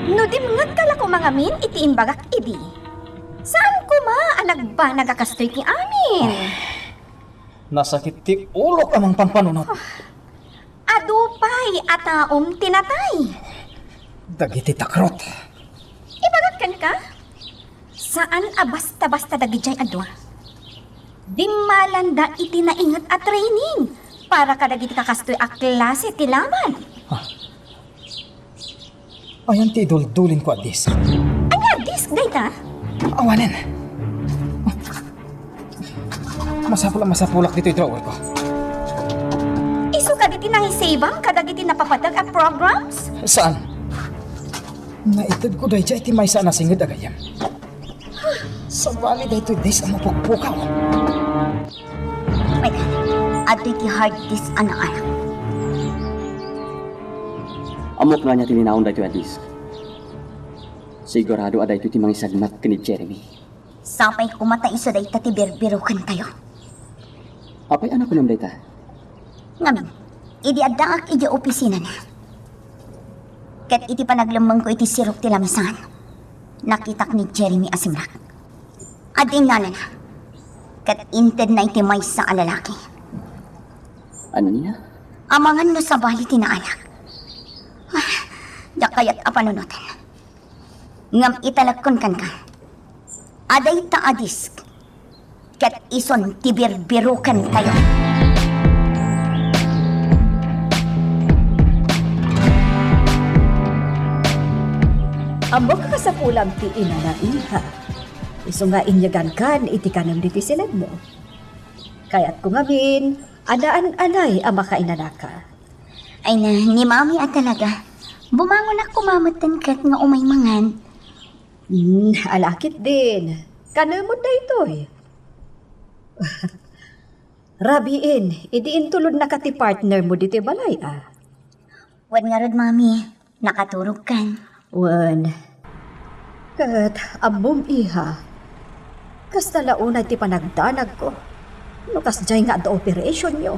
No dimngat kala ko mga min, iti imbagak idi. Saan ko anag ba nagakastrit ni amin? Nasakit ti ulo amang pampanunot. Adupay ataom tinatay. Dagiti takrot. Ibagat kan ka? Saan basta-basta dagijay adwa? Di malanda iti naingat at training para kadagiti kakastoy a klase ti laban. Ayan ti idul-dulin ko adis. Anya disk data? Awanin. Masapulak dito yung drawer ko. Isu kaditi nahisabang kadagiti napapadag at programs? Saan? Naitid ko dahi iti may sana singid agayam. Sa bali dahi ito days ang mapukpukaw. Michael, ato ti hard disk anak-anak. Amok nga niya tininaon dahito adis. Sigurado aday ito ti mangisagnat ni Jeremy. Sapay kumatay iso day ti berberukan tayo. Apay anak ko nam dayta. Ngamin, idi addaak iti opisina na. Ket iti panaglamang ko iti sirok ti lamisan. Nakitak ni Jeremy asimrak. Ading nana na. Ket inted na iti may sa alalaki. Ano niya? Amangan no sa bali ti na anak. Yakayat apanunutan. Ngam italagkon kan ka. Aday ta adis. Ket ison tibirbirukan kayo. Ambok ka sa pulang ti ina na iha. Iso nga inyagan kan iti kanam diti silad mo. Kaya't kung amin, anaan-anay ang makainanaka. Ay na, ni mami at talaga. Bumangon ako mamatan kat nga umay mangan. Alakit din. Kanamod na ito eh. Rabiin, idiin tulod na ka ti partner mo diti balay ah. Wan nga rod mami, nakaturog kan. Wan. Kat ambom iha. Kas talauna ti panagdanag ko. Nukas jay nga da operation nyo.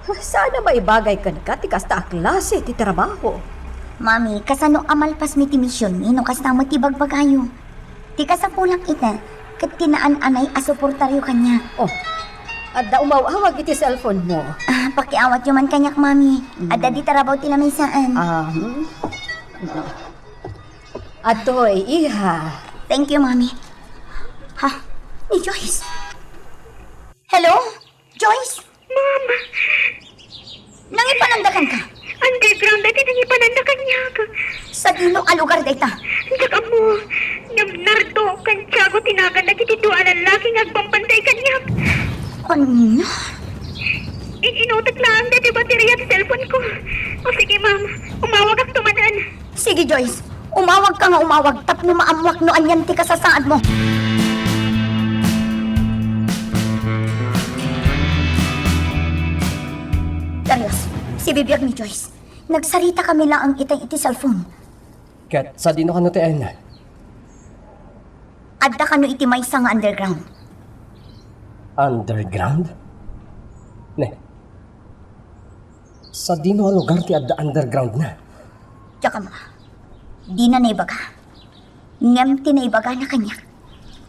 Sana maibagay kan ka ti kasta a klase ti trabaho. Mami, kasano amalpas mi ti misyon ni no kasta mo ti bagbagayo. Ti kasapulang ita, kat tinaan-anay asuportaryo kanya. Oh, adda umawawag iti cellphone mo. Pakiawat yung man kanyak mami. Adda di tarabaw ti lamisaan. Atoy, iha. Thank you, mami. Ha? Ni Joyce? Hello? Joyce? Mama, Nangipanandakan ka? underground dati nangipanandakan niya ka. Sa dino a lugar dayta? Saka mo, namnardo kan tiyago tinagan na kitito lalaki nagpampantay kanya. Ano? Inutot lang dati baterya at cellphone ko. O sige ma'am, umawag ak tumanan. Sige, Joyce. Umawag ka nga umawag. Tapno maamwak no anyan ti kasasaad mo. Darius, si bibiyag ni Joyce. Nagsarita kami lang ang itay iti cellphone. Kat, sa dino ka no ti Ayan na? Adda ka no iti may nga underground. Underground? Ne. Sa dino ang lugar ti adda underground na. Tsaka mo, di na naibaga. Ngem ti naibaga na kanya.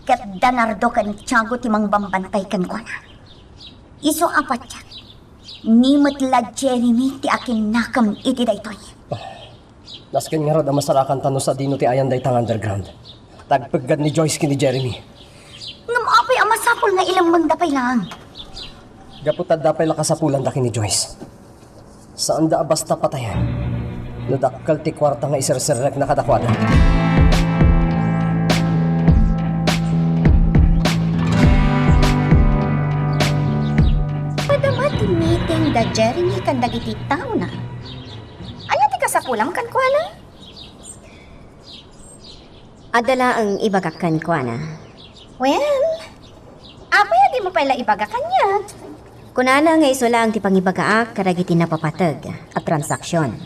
Kat danardo kan tiyago ti mang bambantay kan ko na. Iso apat yan. Nimot la Jeremy ti akin nakam iti daytoy. Nasken nga rod ang masarakan tano sa dino ti ayan daytang underground. Tagpagad ni Joyce kini Jeremy. Nga maapay ang masapol nga ilang mandapay lang. Gaputad dapay lakasapulan daki ni Joyce. Saan da basta patayan? Nadakkel ti kwarta nga isirsirak na kadakwada. Padama ti meeting da Jeremy kan dagiti tao na. Anya ti kasapulang kan kuana? Adala ang ibagakan ko na. Well, amaya di mo pala ibagakan niya. Kunana nga iso lang ti pangibagaak karagiti napapatag at transaksyon.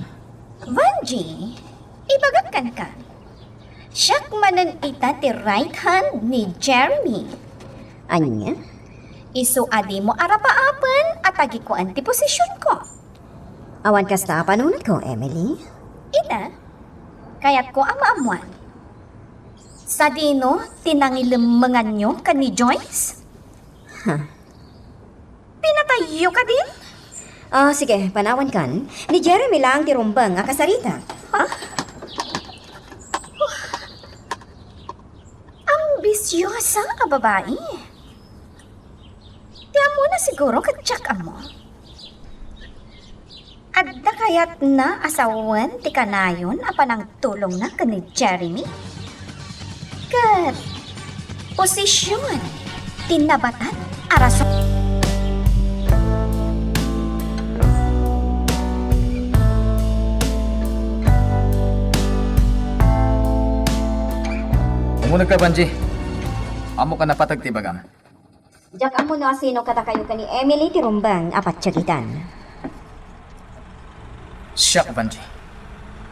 Vanji, ibagakan ka. Siyak manan ita ti right hand ni Jeremy. Anya? Isu adi mo arapaapan at agikuan ti posisyon ko. Awan kasta panunod ko, Emily. Ina, kaya't ko amaamuan. Sa dino, tinangilemengan nyo ka ni Joyce? Pinatayo ka din? Sige, panawan kan. Ni Jeremy lang ti rumbang nga kasarita. Ang bisyosa ka babae. Tiyan mo na siguro katsak mo. Adda kayat na asawan ti kanayon apan ang tulong na ka ni Jeremy? Kat, posisyon, tinabatan, araso. Umunag ka, Banji. Amo ka napatag ti bagam. Jak amo no asino kata kayo ka ni Emily ti rumbang apat tsagitan. Siyak, Banji.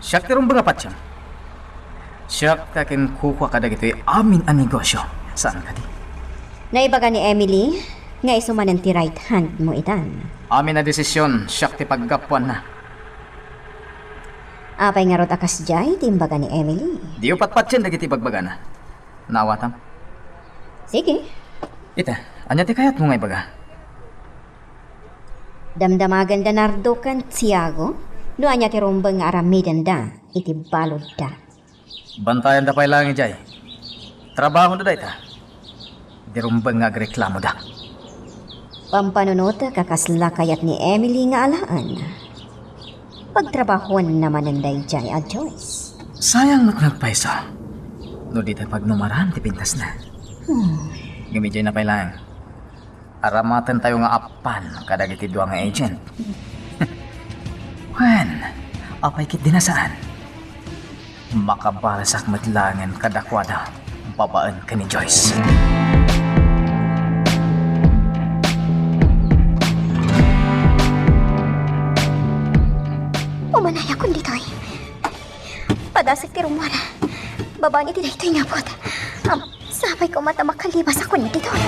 Siyak ti rumbang apat siya. Siyak takin kukuha ka dagito amin ang negosyo. Saan ka di? Naibaga ni Emily, nga isumanan ti right hand mo itan. Amin na desisyon, siyak ti paggapuan na. Apay nga rot akas jay, timbaga ni Emily. Di upat-pat yan dagiti bagbaga na. Nawatam. Sige, Ita, anya ti kayat mo nga ibaga? damdamagan da nardo kan Tiago, no anya ti rumbang nga aramidan da, iti balod da. Bantayan da pa'y lang ijay. Trabaho na da ita. Di rumbang nga agreklamo da. Pampanunot kakasla kayat ni Emily nga alaan. Pagtrabahon naman ang dayjay a Joyce. Sayang nagpaysa. No di tayo pagnumaran, ti pintas na. Gamidjay na pa'y lang. Aramatan tayo nga apan kadagiti dua nga agent. When, apay kit dinasaan. Makabalasak matlangan kadakwada babaan ka ni Joyce. Umanaya kun ditoy. Padasik ti rumwara. Babaan iti daytoy nga pot. Sabay ko mata makalibas ako niya ditoy.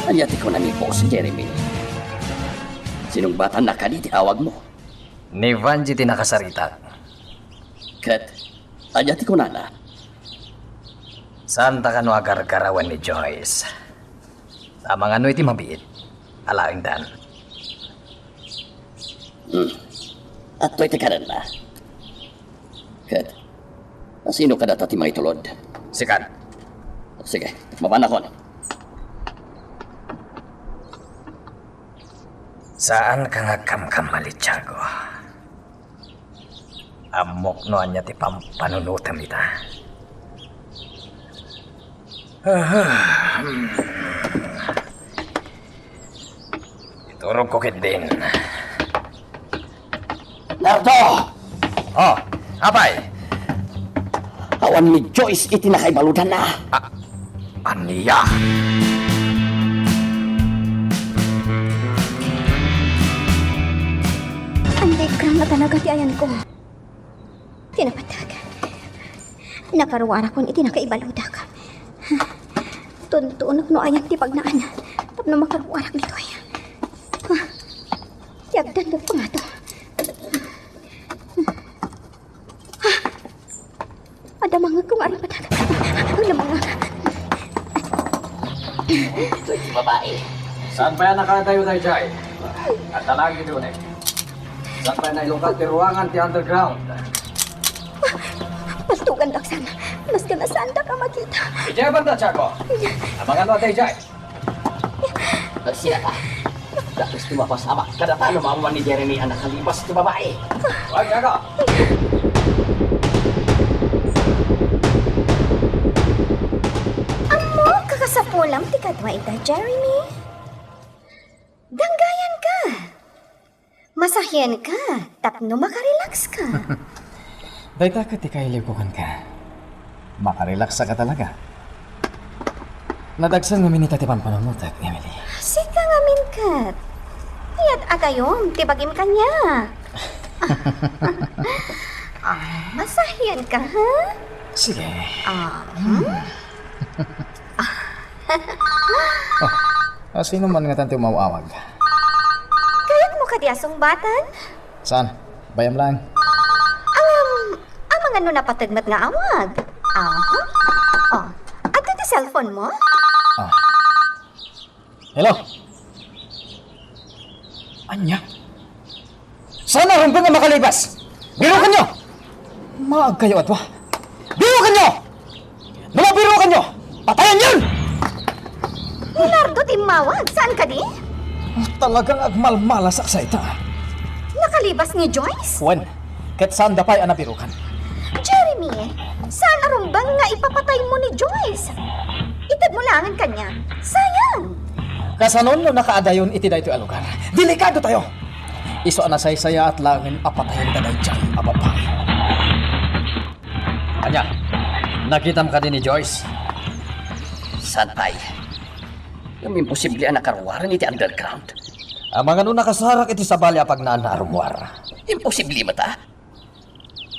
Anyati ko na ni Boss Jeremy. Sinong bata na kaniti awag mo? Ni Vanji ti nakasarita. Kat, anyati ko na. Saan ta kano agar-garawan ni Joyce? Tamang ano iti mabiit. Alaing dan. At to'y tekaran na. Kat, sino ka data ti may tulod? Sikan. Sige, mabanakon. Saan ka nga kamkamali, Tiago? Amok no anya ti pampanunutam ita. Iturog ko kit din. Nardo! Oh, apay! Awan ni Joyce iti nakaibaludan na. Aniya! Underground na talaga ti ayan ko. Tinapatag. Nakaruwara ko iti nakaibaludak. Tuntunak no ayan ti pagnaan. Tapno makaruwarak nito ay. Yagdan na po nga to. Ada mga kung ari patag. Ada mga. Babae. Saan pa yan nakatayo tayo, Jai? At talagi doon eh. Saan pa yan nailukat ti ruangan ti underground? Pasto Inugan daksan. Mas ka nasanda ka makita. Ijay banda, Chaco. Abangan mo tayo, Ijay. Siya ka. Tapos tumapasama. Kada talo mamuan ni Jeremy ang nakalipas na babae. Wag, Chaco. Amo, kakasapulam ti kadwa ita, Jeremy. Danggayan ka. Masahyan ka. Tapno makarelax ka. Dahita ka ti kailikukan ka. Makarelax ka talaga. Nadagsan nga minita ti pampanamutak, Emily. Sika nga minkat. Iyat agayom, tibagim kanya. Masahyan ka, ha? Sige. Sino man nga tanti umawawag? Kayat mo kadiasong batan? Saan? Bayam lang. Ang mga no napatagmat nga awag. At ti cellphone mo? Hello? Anya? Sana hanggang nga makalibas! Birukan nyo! Maag kayo atwa! Birukan nyo! Namabirukan nyo! Patayan yun! Leonardo, timawag. Saan ka di? Talagang agmalmalasak sa ita. Nakalibas ni Joyce? Wen, ket saan dapay ang nabirukan? Jeremy, saan arumbang nga ipapatay mo ni Joyce? Itad mo langan kanya. Sayang! Kasanon no nakaadayon iti daytoy a lugar. Delikado tayo. Iso anasaysaya at langin apatayan taday dyan ababay. Anya, nakita mo ka din ni Joyce? Santay. Yung imposible ang nakaruwaran iti underground. Ang mga no nakasarak iti sabali apag naan na arumwar. Imposible mata.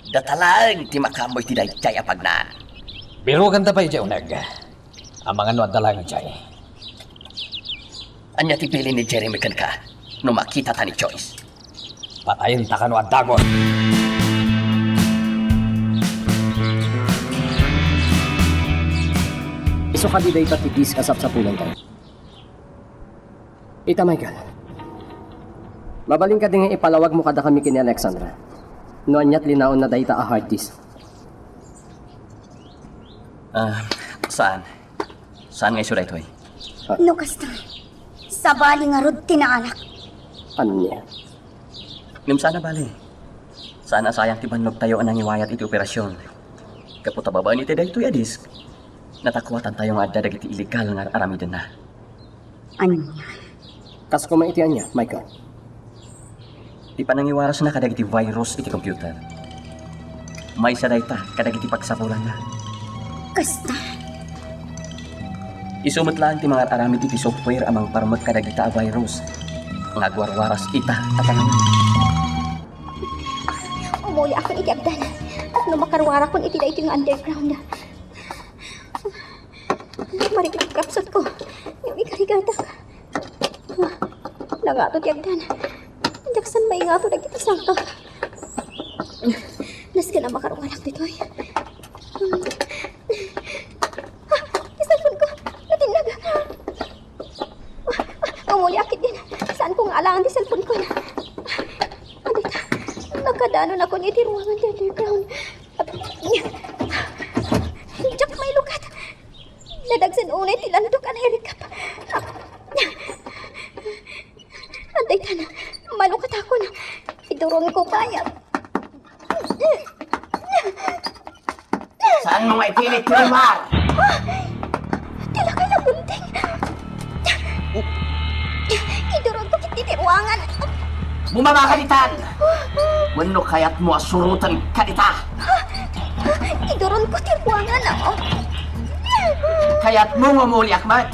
Datalang ti makamoy ti dayjay apag naan. Birukan ta pa iti uneg. Ang mga no adalang iti. Anya ti pili ni Jeremy kan ka no makita ta ni Joyce. Patayin ta kano at dagon. Iso ka di dayta ti dis kasap sa pulang tayo. Ita Michael. Mabaling ka din nga ipalawag mo kada kami kini Alexandra. No anyat linaon na dayta a hard disk. Saan? Saan nga iso daytoy? No, kasta. Sabali nga rod tinaalak. Ano niya? Ngam sana bali. Sana sayang ti banlog tayo anang iwayat iti operasyon. Kaputa babaan iti daytoy a disk. Natakwatan tayo nga adda dagiti illegal nga aramiden na. Anya? Kas ko maitian niya, Michael. Di pa nangiwaras na kadagiti virus iti computer. May sa dayta kadagiti pagsapulan na. Kasta. Isumot lang ti mga aramid iti software amang parmat kadagita a virus. Ngagwarwaras ita at angaman. Umuya akong iti agdan. At no makarwara kong iti dayto nga underground. Marikit kapsat ko. Yung ikarigatak. Nagato ti agdan. Jaksan maingato na kita sangka. Nas ka na makarwarak dito ay. Isalpon ko. Natinag. Umuli akit din. Saan ko nga alangan di cellphone ko na. Andita. Nagkadanon ako ni iti ruangan di underground. Jak may lukat. Nadagsan unay tilandok ang herikap. Andita na. Malukat ako na. Idurong ko payag. Saan mo maipilit ti Mar? Tila ka na bunting. Idurong ko kiti ruangan. Bumaba ka ditan! Wano kaya't mo asurutan ka dita? Idurong ko ti ruangan ako. Kaya't mo mamuli akmat.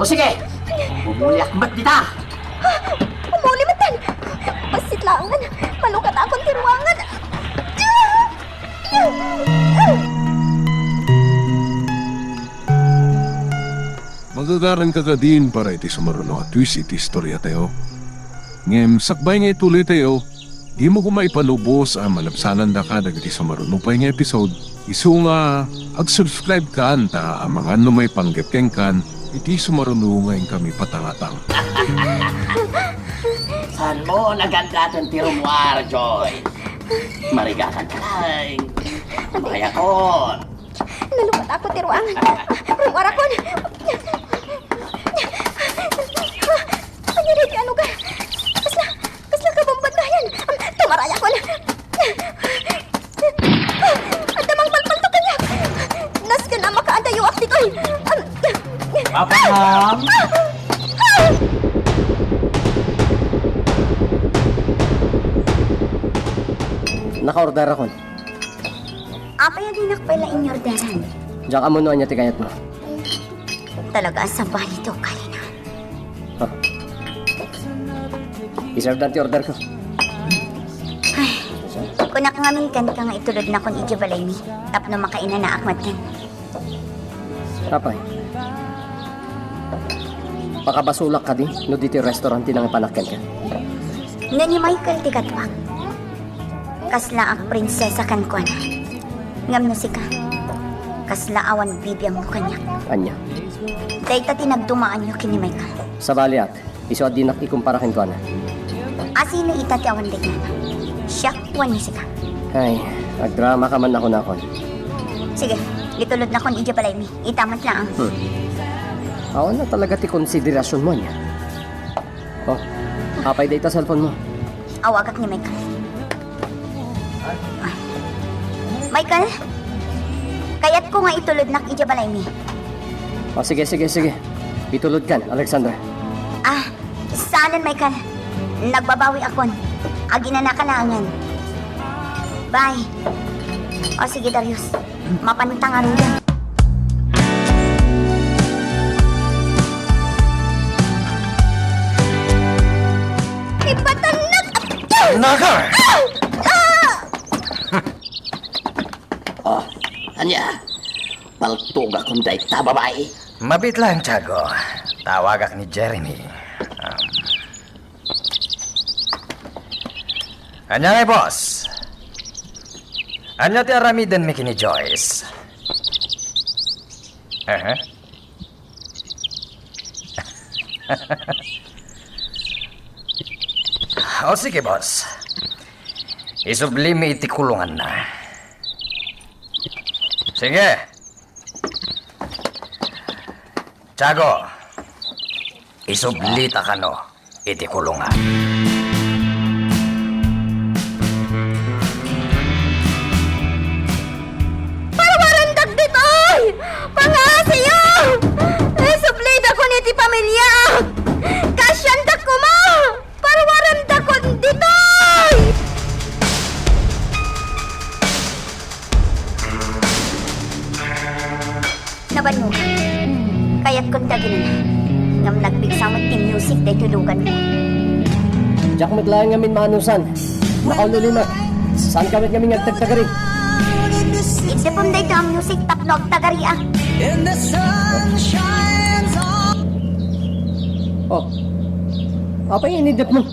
O sige, mamuli akmat dita! Umuli matan. Basit langan. Malukat akong ti ruangan. Magagaran ka ka din para iti sumaruno at twist iti istorya tayo. Ngem, sakbay nga ituloy tayo, di mo kumaipalubos ang malapsanan da ka dagiti sumaruno pa nga episode. Isu nga, ag-subscribe ka anta ang mga numay panggepkeng kan, iti sumaruno ngayon kami patangatang. Saan mo nagandatan ti Romuar, Joy? Marigatan ka lang. Mayakon! Nalukat ako ti ruangan. Rumarakon. Anya rin ano ka? Kasla ka bang bandayan? Tumaraya ko na. At damang palpalto ka niya. Nas ka na makaandayo akti ko. Mapaham! Naka-order ako. Apay din nakpala inyorderan. Diyan ka muna niya tikayat mo. Talaga sa balito kaya na. Oh. I-serve na ti order ko. Kung nakangamin kan ka nga itulod na kon ijabalay mi. Tapno makainan na akmat kan. Tapay. Pakabasulak ka din, no dito yung restaurant tinang ipanakyan ka. Nga ni Michael ti katwag. Kasla ang prinsesa kan ko na. Ngam na si ka. Kasla awan bibiyang mo kanya. Anya. Dahil ta tinagdumaan nyo kini Michael. Sa baliat, iso at dinak ikumparakin ko na. Asino ita ti awan dignan. Siya, wan niyo si ka. Ay, nagdrama ka man ako na kon. Sige, litulod na kon ijabalay mi. Itamat lang. Awan na talaga ti konsiderasyon mo niya. Oh, apay data cellphone mo. Awagak ni Michael. Michael? Kaya't ko nga itulod na ijabalay mi. Oh, sige. Itulod kan, Alexandra. Saanan, Michael? Nagbabawi akon. Agi na nakalangan. Bye. O sige, Darius. Mapantang rin yan. Ipatanak! Nakar! Anya, paltog akong day ta babae. Mabit lang, Tiago. Tawagak ni Jeremy. Anya nga, boss. Anya ti aramidan mi kini Joyce. O sige, boss. Isubli mi iti kulungan na. Sige. Tiago, isublita ka no, iti kulungan. Parawarandag ditoy! Pangasiyo! Sublida ko niti pamilya! Kasyandak ko mo! Parawarandag ko ditoy! Naban mo. Kaya't kung tagin na. Ngam nagpigsamot ti music day tulugan mo. Diyak mitlayan ngamin maanusan. Nakaululima. Saan kami nagtagtagari? Itipon day to ang music tapnog tagari ah. Oh, apa yung inidip mo?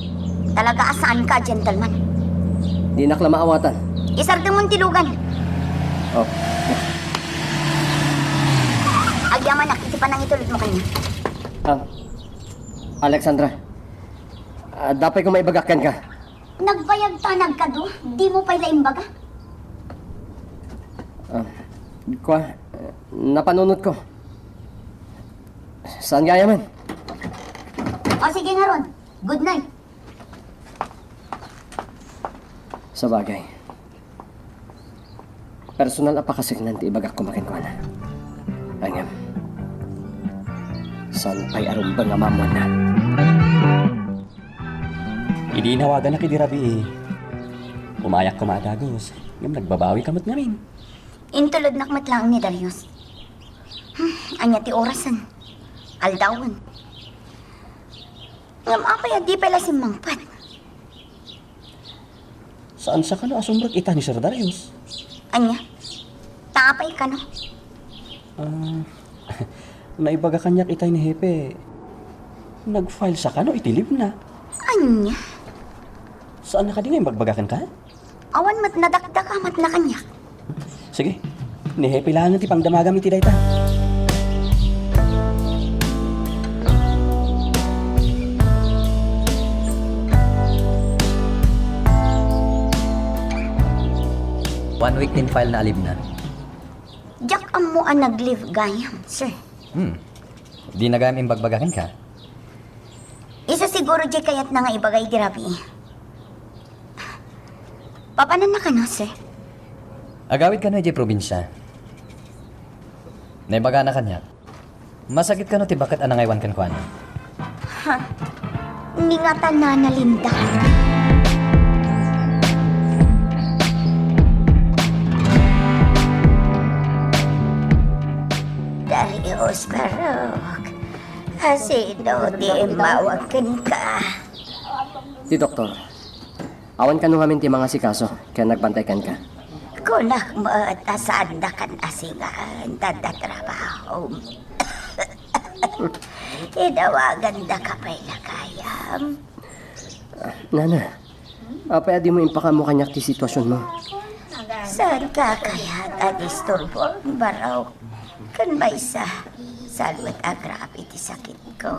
Talaga asaan ka, gentleman? Di nakla maawatan. Isardeng mong tilugan. Oh, Agyaman na, itipan ang itulot mo kanya. Alexandra, dapat ko maibagakan ka. Nagbayag tanag ka do? Di mo pa'y laimbaga? Napanunod ko. Saan gaya man? O sige nga ron. Good night. Sa bagay. Personal apakasignan ti ibagak ko makinkwana. Angam. Saan pa'y arumbang nga mamon na? Idinawagan na kidirabi eh. Umayak ko maadagos. Ngam nagbabawi kamot nga rin. Intulod nakmat lang ni Darius. Anya ti orasan. Aldawan. Ngam apay di pala si Mangpat. Saan sa kano asumrot ita ni Sir Darius? Anya? Taapay ka no? Naibaga kanyak itay ni Hepe. Nag-file sa kano, itilib na. Anya? Saan na ka din ngayon bagbagakan ka? Awan mat nadakdak amat na kanyak. Sige, ni Hepe lang ti pang damagam iti dayta. 1 week din file na alib na. Jak amo ang nag-live gayam, sir. Di na gayam imbagbagakan ka. Isa siguro di kayat na nga ibagay grabe. Papanan na ka no, sir? Agawid ka na di probinsya. Naibaga na kanya. Masakit ka no ti bakit anang aywan kan kuan. Ha? Hindi nga tanan na linda. Darius Barok. Hasino di mawakin ka. Ti doktor, awan ka nung amin ti mga sikaso, kaya nagbantay kan ka. Kunak mo tasaan na kan asingan trabaho. Inawagan na ka pa'y lakayam. Nana, apay adi mo impaka mo kanyak ti sitwasyon mo. Saan ka kaya istorbo baraw? Kan may isa, salwat agrabe ti sakit ko.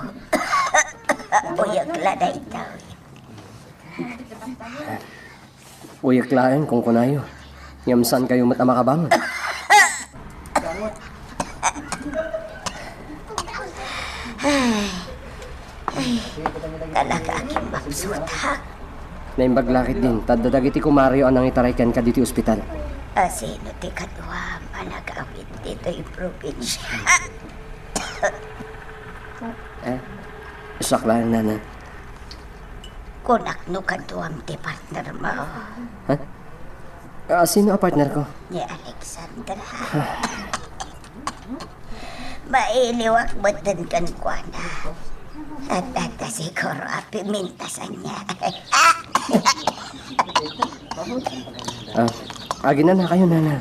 Uyag lanay daw. Uyak lain kung kunayo. Yamsan kayo mat makabangon. Talaga aking mapsutak. Naimbaglakit din, tadadagiti kumaryo anang itaray kan ka diti ospital. Asino ti kadwa managawit dito yung probinsya. Saklaan nana. Kunak no kadwam ti partner mo. Sino ang partner ko? Ni Alexandra. Mailiwak mo din kan kwa na. At siguro apimintasan niya. Agin na kayo, nana.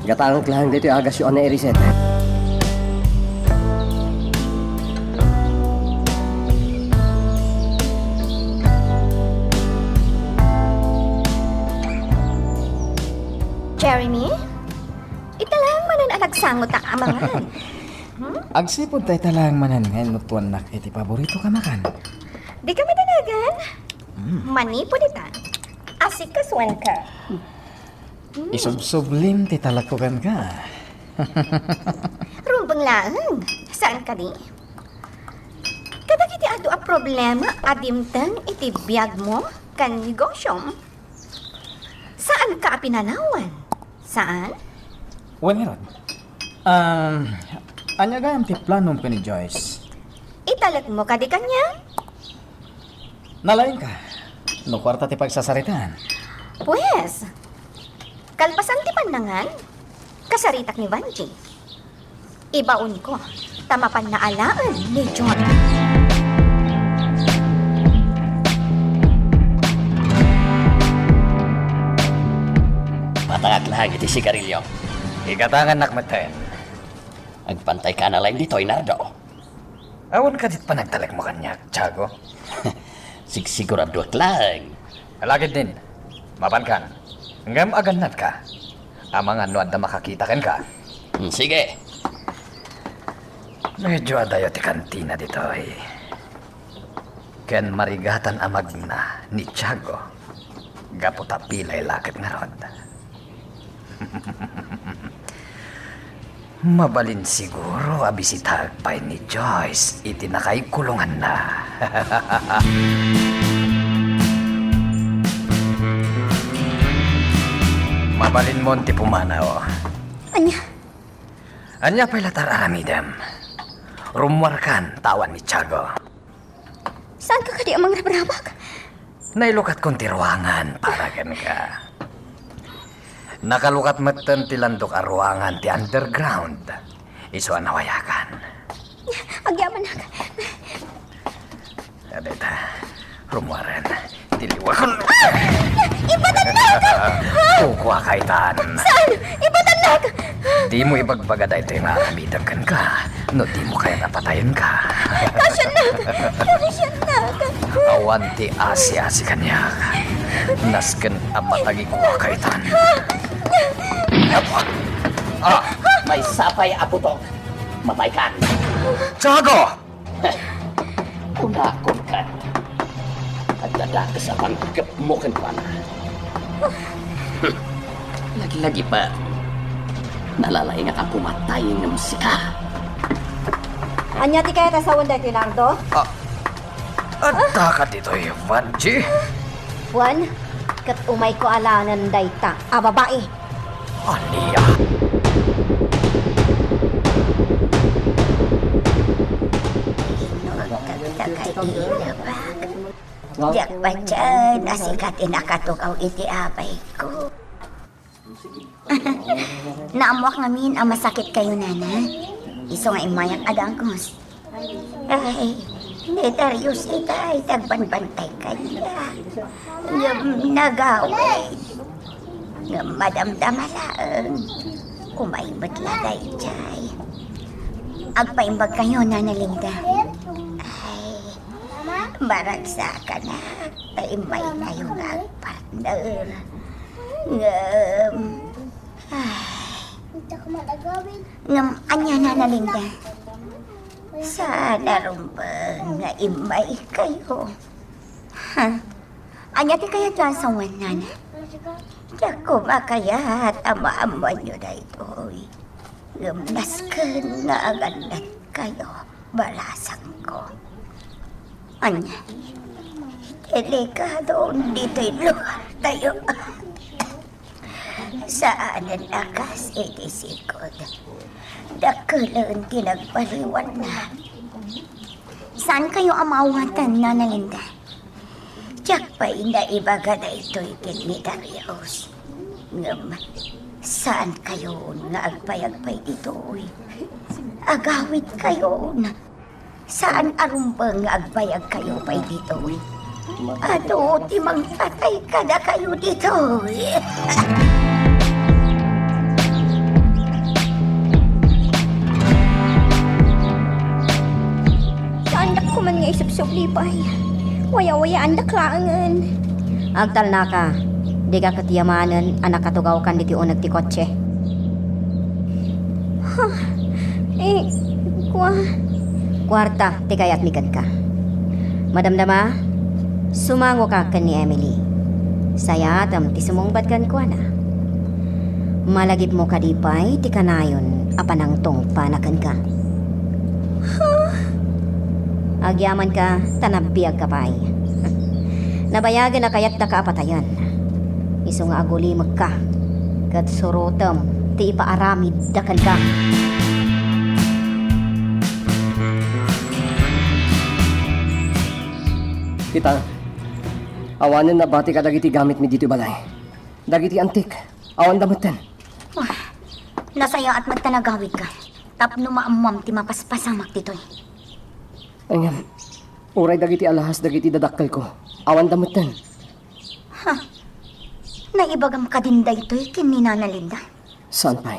Gataang klahang dito yung agas yung na eriset. Jeremy? Italang manan alagsangot ang amangan. Agsipod tayo talang manangan mutuan na iti paborito ka makan. Di kami danagan. Manipo dita. Asik kaswan ka. Isubsublim ti talakukan ka. Rumbang lang. Saan ka di? Kadak iti ado a problema adimtang iti biyag mo kan negosyom. Saan ka pinanawan? Saan? Well, anya gayam ti planom ka ni Joyce. Italag mo ka di kanya? Nalain ka. No kwarta ti pagsasaritan. Pues, kalpasan ti panangan, kasaritak ni Vanji. Ibaon ko, tamapan na alaan ni John. Matangak lang iti sigarilyo. Igatangan nakmatayin. Agpantay ka na lang dito, Inardo. Awan ka dit pa nagtalag mo kanya, Tiago. Sigurado lang. Alagid din. Mapankan. Ngam aganat ka. Amang ano at na makakita kan ka. Sige. Medyo adayo ti kantina dito eh. Ken marigatan amag na ni Tiago. Gaputa pilay lakit nga rod. Mabalin siguro abisitag pa ni Joyce iti nakaikulungan na. Mabalin mo ti pumanaw. Anya? Anya pa'y latar aramidem. Rumwarkan tawan ni Tiago. Saan ka kadi amang rabrabak? Nailukat kong tiruangan para gan ka. Nakalukat matan ti landok a ruangan ti underground. Iso nawayakan. Agyaman na ka. Adeta, rumwaran. Tiliwakon. Ibatan na ka! Kukwa kaitan. Saan? Ibatan na ka! Di mo ibagbagad ay ito yung aramidagan ka. No, di mo kaya napatayin ka. Kasyan na ka! Kasyan na ka! Awan ti asi-asi kanya. Nasken amatagi kuwa kaitan. May sapay apo to. Matay ka. Tiago! Kunakon ka. At dadakas ang panggap mo kan pa na. Lagi-lagi pa, nalalay nga ka pumatay ng musika. Anya ti kaya tasawon dahil Leonardo? Adda ka dito'y Banji. Juan, kat umay ko alanan dayta, babae. Aniya. Jak bacan asikat inakatukaw iti abay ko. Naamuak ngamin ang masakit kayo, nana. Iso nga imayang adangkos. Ay, ni Darius itay tagbanbantay kanya. Nagaway. Madamdamalaan. Umaimbat laday chay. Agpaimbag kayo, Nana Linda. Ay, maragsa ka na. Taimay kayo nga partner. Ngam, anya Nana Linda. Sana rumbang nga imay kayo. Ha? Anya ti kaya dyan sa wan, Nana? Diyak ko makaya tamaan nyo na ito'y. Lumnaskan nga agandat kayo, balasang ko. Anya, delikado dito'y lugar tayo. Saan ang akas itisikod? Dakulan tinagpaliwan na. Saan kayo amawatan, Nana Linda? Diyak pa inaibaga na ito'y kinitarios. Ngam, saan kayo nga agpay-agpay dito'y? Agawid kayo na. Saan arumbang nga agpayag kayo pa'y dito'y? Ato, timang patay ka na kayo dito'y. Saan ko man nga isip-sup lipay? Waya-waya andak laangan. Agtal na ka. Di ka katiyamanan anak katugaw kan di ti unag ti kotse. Kwarta, ti kayat mikan ka. Madamdama, sumango ka kan ni Emily. Sayatam ti sumungbat kan ko na. Malagip mo kadipay ti kanayon apanang tong panakan ka. Agyaman ka, tanabiyag ka pa'y. Nabayagan na kayat na kaapatayan. Iso nga agulimag ka. Kat surutam, ti ipaaramid dakan ka. Kita, awanan na bati ka dagiti gamit mi dito balay. Dagiti antik, awan damutan. Nasaya at magtanagawid ka. Tapno maamam ti mapaspasamak dito'y. Ayun, uray dagiti alahas dagiti dadakkel ko. Awan damutan. Naibagam ka din daytoy kin ni Nana Linda. Saan pa'y?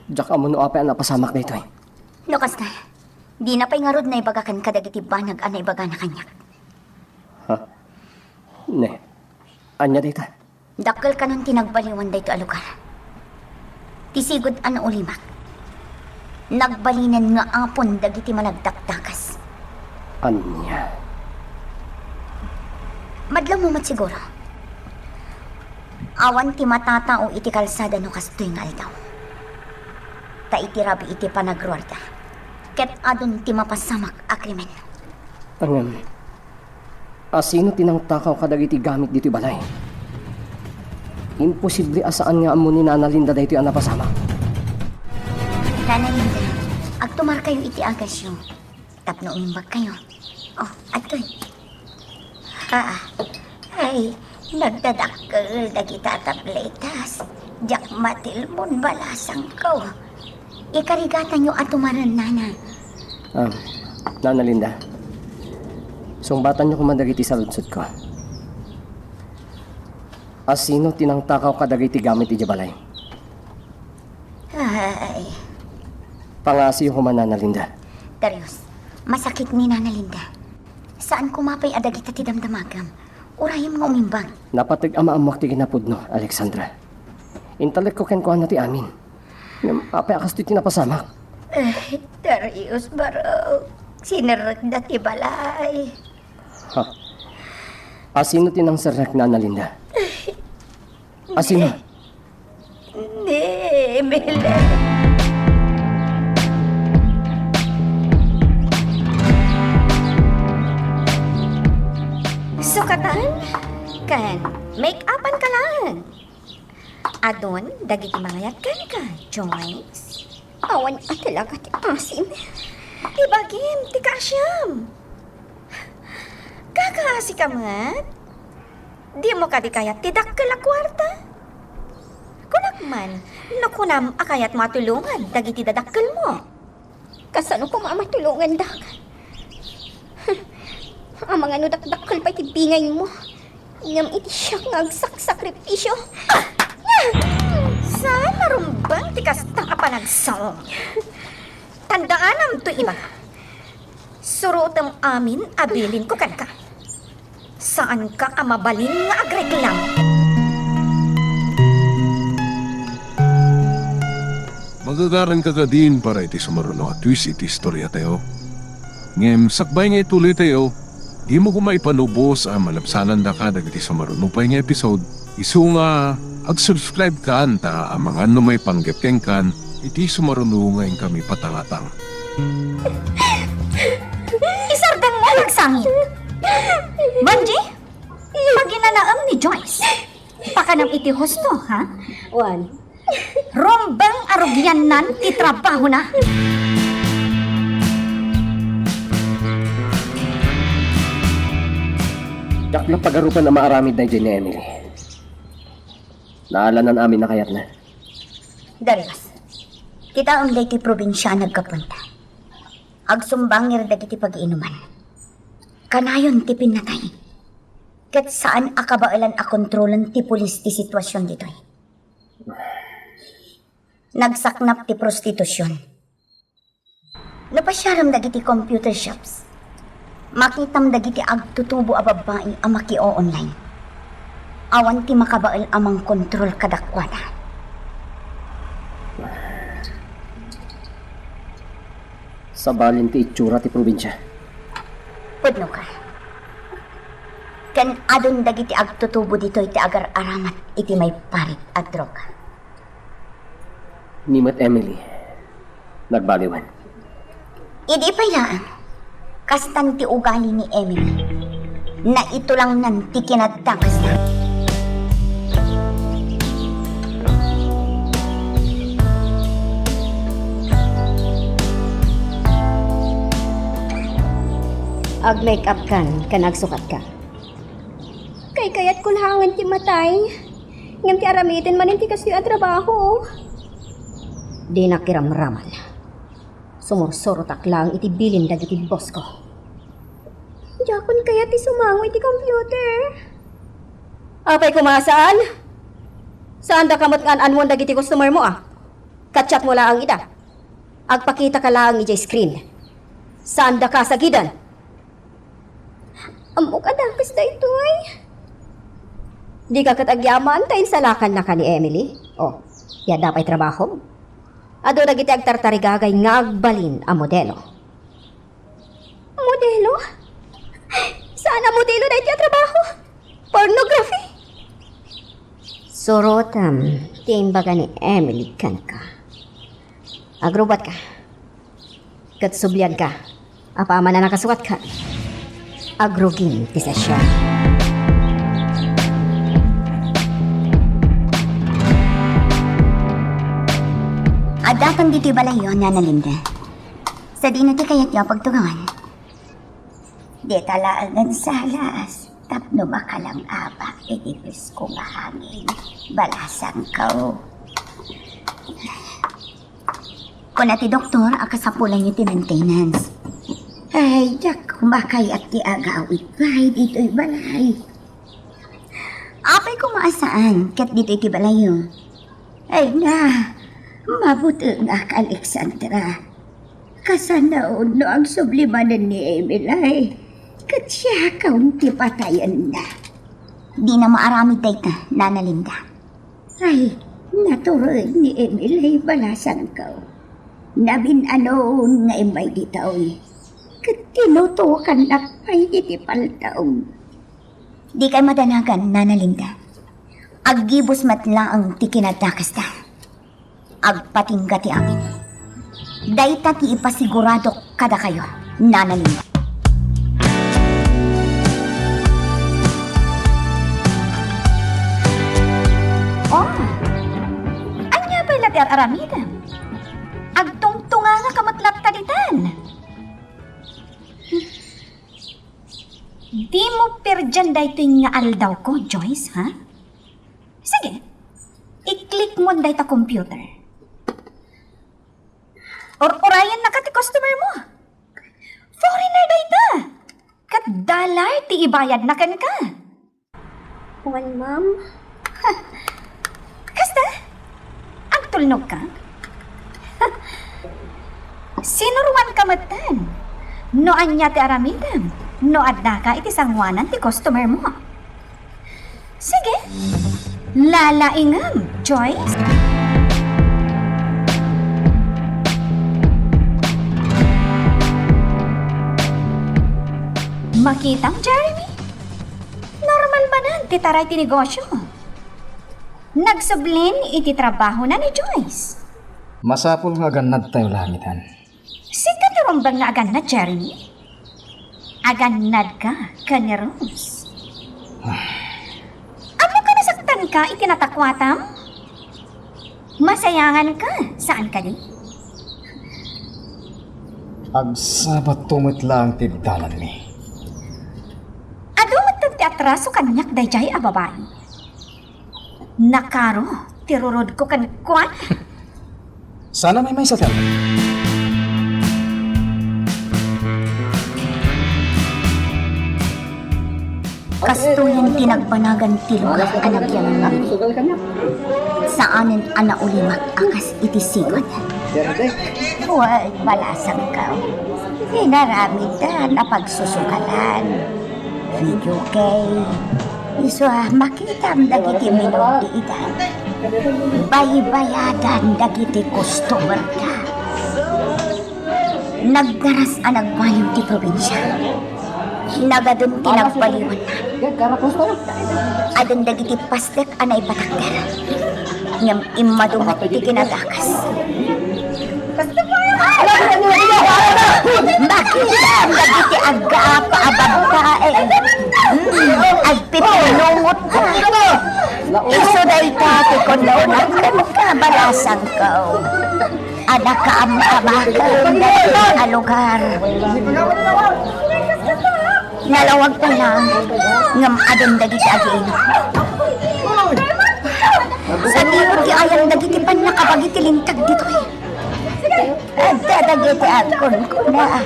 Diyak amo no apay ang napasamak na ito eh. Lukas na. Di na pa'y ngarod na ibagakan ka dagiti banag na ibaga na kanya. Ne, anya dita. Dakkel ka nun tinagbaliwan dayto a lugar. Tisigod ano ulimak. Nagbalinan nga apon dagiti managdakdakas. Anya? Madlang mo mat siguro. Awan ti matatao iti kalsada no kastoy nga aldaw. Ta iti rabi iti panagruarda. Ket adon ti mapasamak a krimen. Angam, asino tinang takaw kadag iti gamit dito balay? Imposible asaan nga amo ni Nana Linda dito ang napasamak. Nana Linda, agtumar kayo iti agasyo. Tapno umimbag kayo. Oh, atoy. Ay, nagdadakkel dagita tabletas. Jak matilmon balasang ko. Ikarigatan nyo atumaran, Nana. Nana Linda, sumbatan niyo kumandag iti sa lunsod ko. Asino tinang takaw kadag iti gamit iti balay? Ay, Pangasi yung kuman, Nana Linda. Darius, masakit ni Nana Linda. Saan kumapay adagita ti damdamagam? Urayim nga umimbang. Napatag ama-amuak ti kinapudno, Alexandra. Intalek ko ken kuha na ti amin. Apay akas ti tinapasamak. Darius, baro. Sinarag na ti balay. Asino tinang sarnak, Nana Linda? Sino? Ni Emily. Sukatan? Kan, make-upan ka lang. Adon, dagiti mangayat ka, Joyce. Awan at talaga ti asim. Di bagim, di kasyam. Kakasi ka mat? Di mo ka di kayat tidak ka la kwarta? Kunak man, nakunam akayat matulungan, dagiti dadakkel mo. Kasano ko mamatulungan dak? Ang mga nudak-dakal pa itibingay mo. Ngam iti siya ngagsak-sakripisyo. Saan marumbang ti kasta ka pa nagsaong? Tandaanam to iba. Surutam amin abilin ko kan ka. Saan ka amabalin nga agreklam? Magagaran ka ka din para iti sumaruno at twist iti istorya tayo. Ngem, sakbay nga ituloy tayo, di mo kumaipanubos ang malapsanan da ka dagiti sumaruno pa nga episode. Isu nga, ag-subscribe ka anta ang mga may panggepkeng kan, iti sumaruno ngayon kami patangatang. Isardang mo nagsangit. Banji, paginanaam ni Joyce. Pakanam iti husto, ha? Wan, Rombang arugyan nan ti trabaho na. Yak na pagarupan na maaramid na dyan ni Emily. Naalanan amin na kayat na. Darius, kita ang ti probinsya nagkapunta. Agsumbangir dagiti pag-iinuman. Kanayon ti pinatay. Kat saan akabailan a kontrolan ti pulis ti sitwasyon ditoy. Nagsaknap ti prostitusyon. Napasyaram dagiti computer shops. Makitam dagiti agtutubo a babae a makio online. Awan ti makabael amang kontrol kadakwada. Sa balin ti itsura ti probinsya. Pudno ka. Ken adon dagiti agtutubo dito iti agar-aramat iti may parit at droga. Nimat Emily. Nagbaliwan. Idi pa yan. Kastan ti ugali ni Emily. Na ito lang nan ti kinaddangas na. ag-make up kan nagsukat ka. Kay kayat kulhangan ti matay. Ngam ti aramitin man ti kasi a trabaho. Di nakiramraman. Sumursurutak lang iti bilin dagiti boss ko. Jakon kaya ti sumango iti computer. Apay kumasaan? Saan da kamot nga anwon dagiti customer mo ah? Katchat mo lang ita. Agpakita ka lang iti screen. Saan da ka sa gidan? Amo ka dakas da ito ay. Di ka katagyaman tayo sa lakan na ka ni Emily. Oh, yan dapat trabaho. Ado dagiti agtartarigagay nga agbalin a modelo. Modelo? Saan ang modelo na iti trabaho? Pornography? Surotam, timbaga ni Emily kan ka. Agrubat ka. Katsublian ka. Apa man na nakasukat ka. Agrugin ti sasya. Adatan dito balayon na nalinda. Sa di na ti kayat niya pagtungan. Di talaan ng salas. Tapno makalang abak itipis ko nga hangin. Balasang kao. Kung ti doktor, akasapulan niyo ti maintenance. Ay, yak, kumakay at ti agawit. Ay, dito'y balay. Apay kumaasaan, kat dito'y ti balayo. Ay nga, mabuti nga ka, Alexandra. Kasanaon no ang sublimanan ni Emily. Kat siya kaunti patayan na. Di na maaramid day ka, Nana Linda. Ay, naturoy ni Emily balasan ka. Nabin-anoon nga imay ditaoy. Kat tinutukan na pa'y iti paltaong. Di kay madanagan, Nana Linda. Aggibos matla ang ti kinadakas ta. Agpatingga ti amin. Dayta ti ipasigurado kada kayo, Nanalinda. Oh, anya ba'y lati at aramida? Agtungtunga nga kamatlat taditan. Di mo perdyan dahito nga aldaw ko, Joyce, ha? Sige, i-click mo dahito computer. Or-orayan na ka ti customer mo. Foreigner dahito. Kat dollar ti ibayad na kan ka. One, ma'am. Kasta, agtulnog ka? Sinuruan ka matan. No anya ti aramidam. No adda ka iti sangwanan ti customer mo. Sige, lalaingam, Joyce. Makitang Jeremy? Normal manan ti taray ti negosyo. Nagsublin iti trabaho na ni Joyce. Masapol nga ganad tayo langitan. Sika ni Rombang nga aganad, Jeremy? Aganad ka, ni Rose. Amo ka nasaktan ka, itinatakwatan? Masayangan ka, saan ka di? Agsabat tumit lang tiddalan mi. Ado matang ti atraso kanyak dayjay a babae. Nakaro, tirurod ko kan kwan. Sana may sa tel. Kastuhin tinagbanagan tilo anak yan nga. Saanin ana ulimak akas iti sigot. Huwag balasang ka. Inaramid na pagsusukalan. Video kay iso makitam dagiti minong di idan. Bayi-bayadan dagiti customer ka. Nagdaras ang nagbayong ti probinsya. Nagadun tinagpaliwan na. Adun dagiti pastek anay patakder. Ngam imadungat ti kinadakas. Makitam dagiti agapa abagkae. Agpipinungot ka. Iso day ti kondonak ka balasang ka. Anak ka amamakam na lugar. Nalawag pa lang, ngam adon dagiti agin. Sa tiyo ti ayang dagiti pan nakabagiti lintag dito eh. Adda dagiti akon ko na.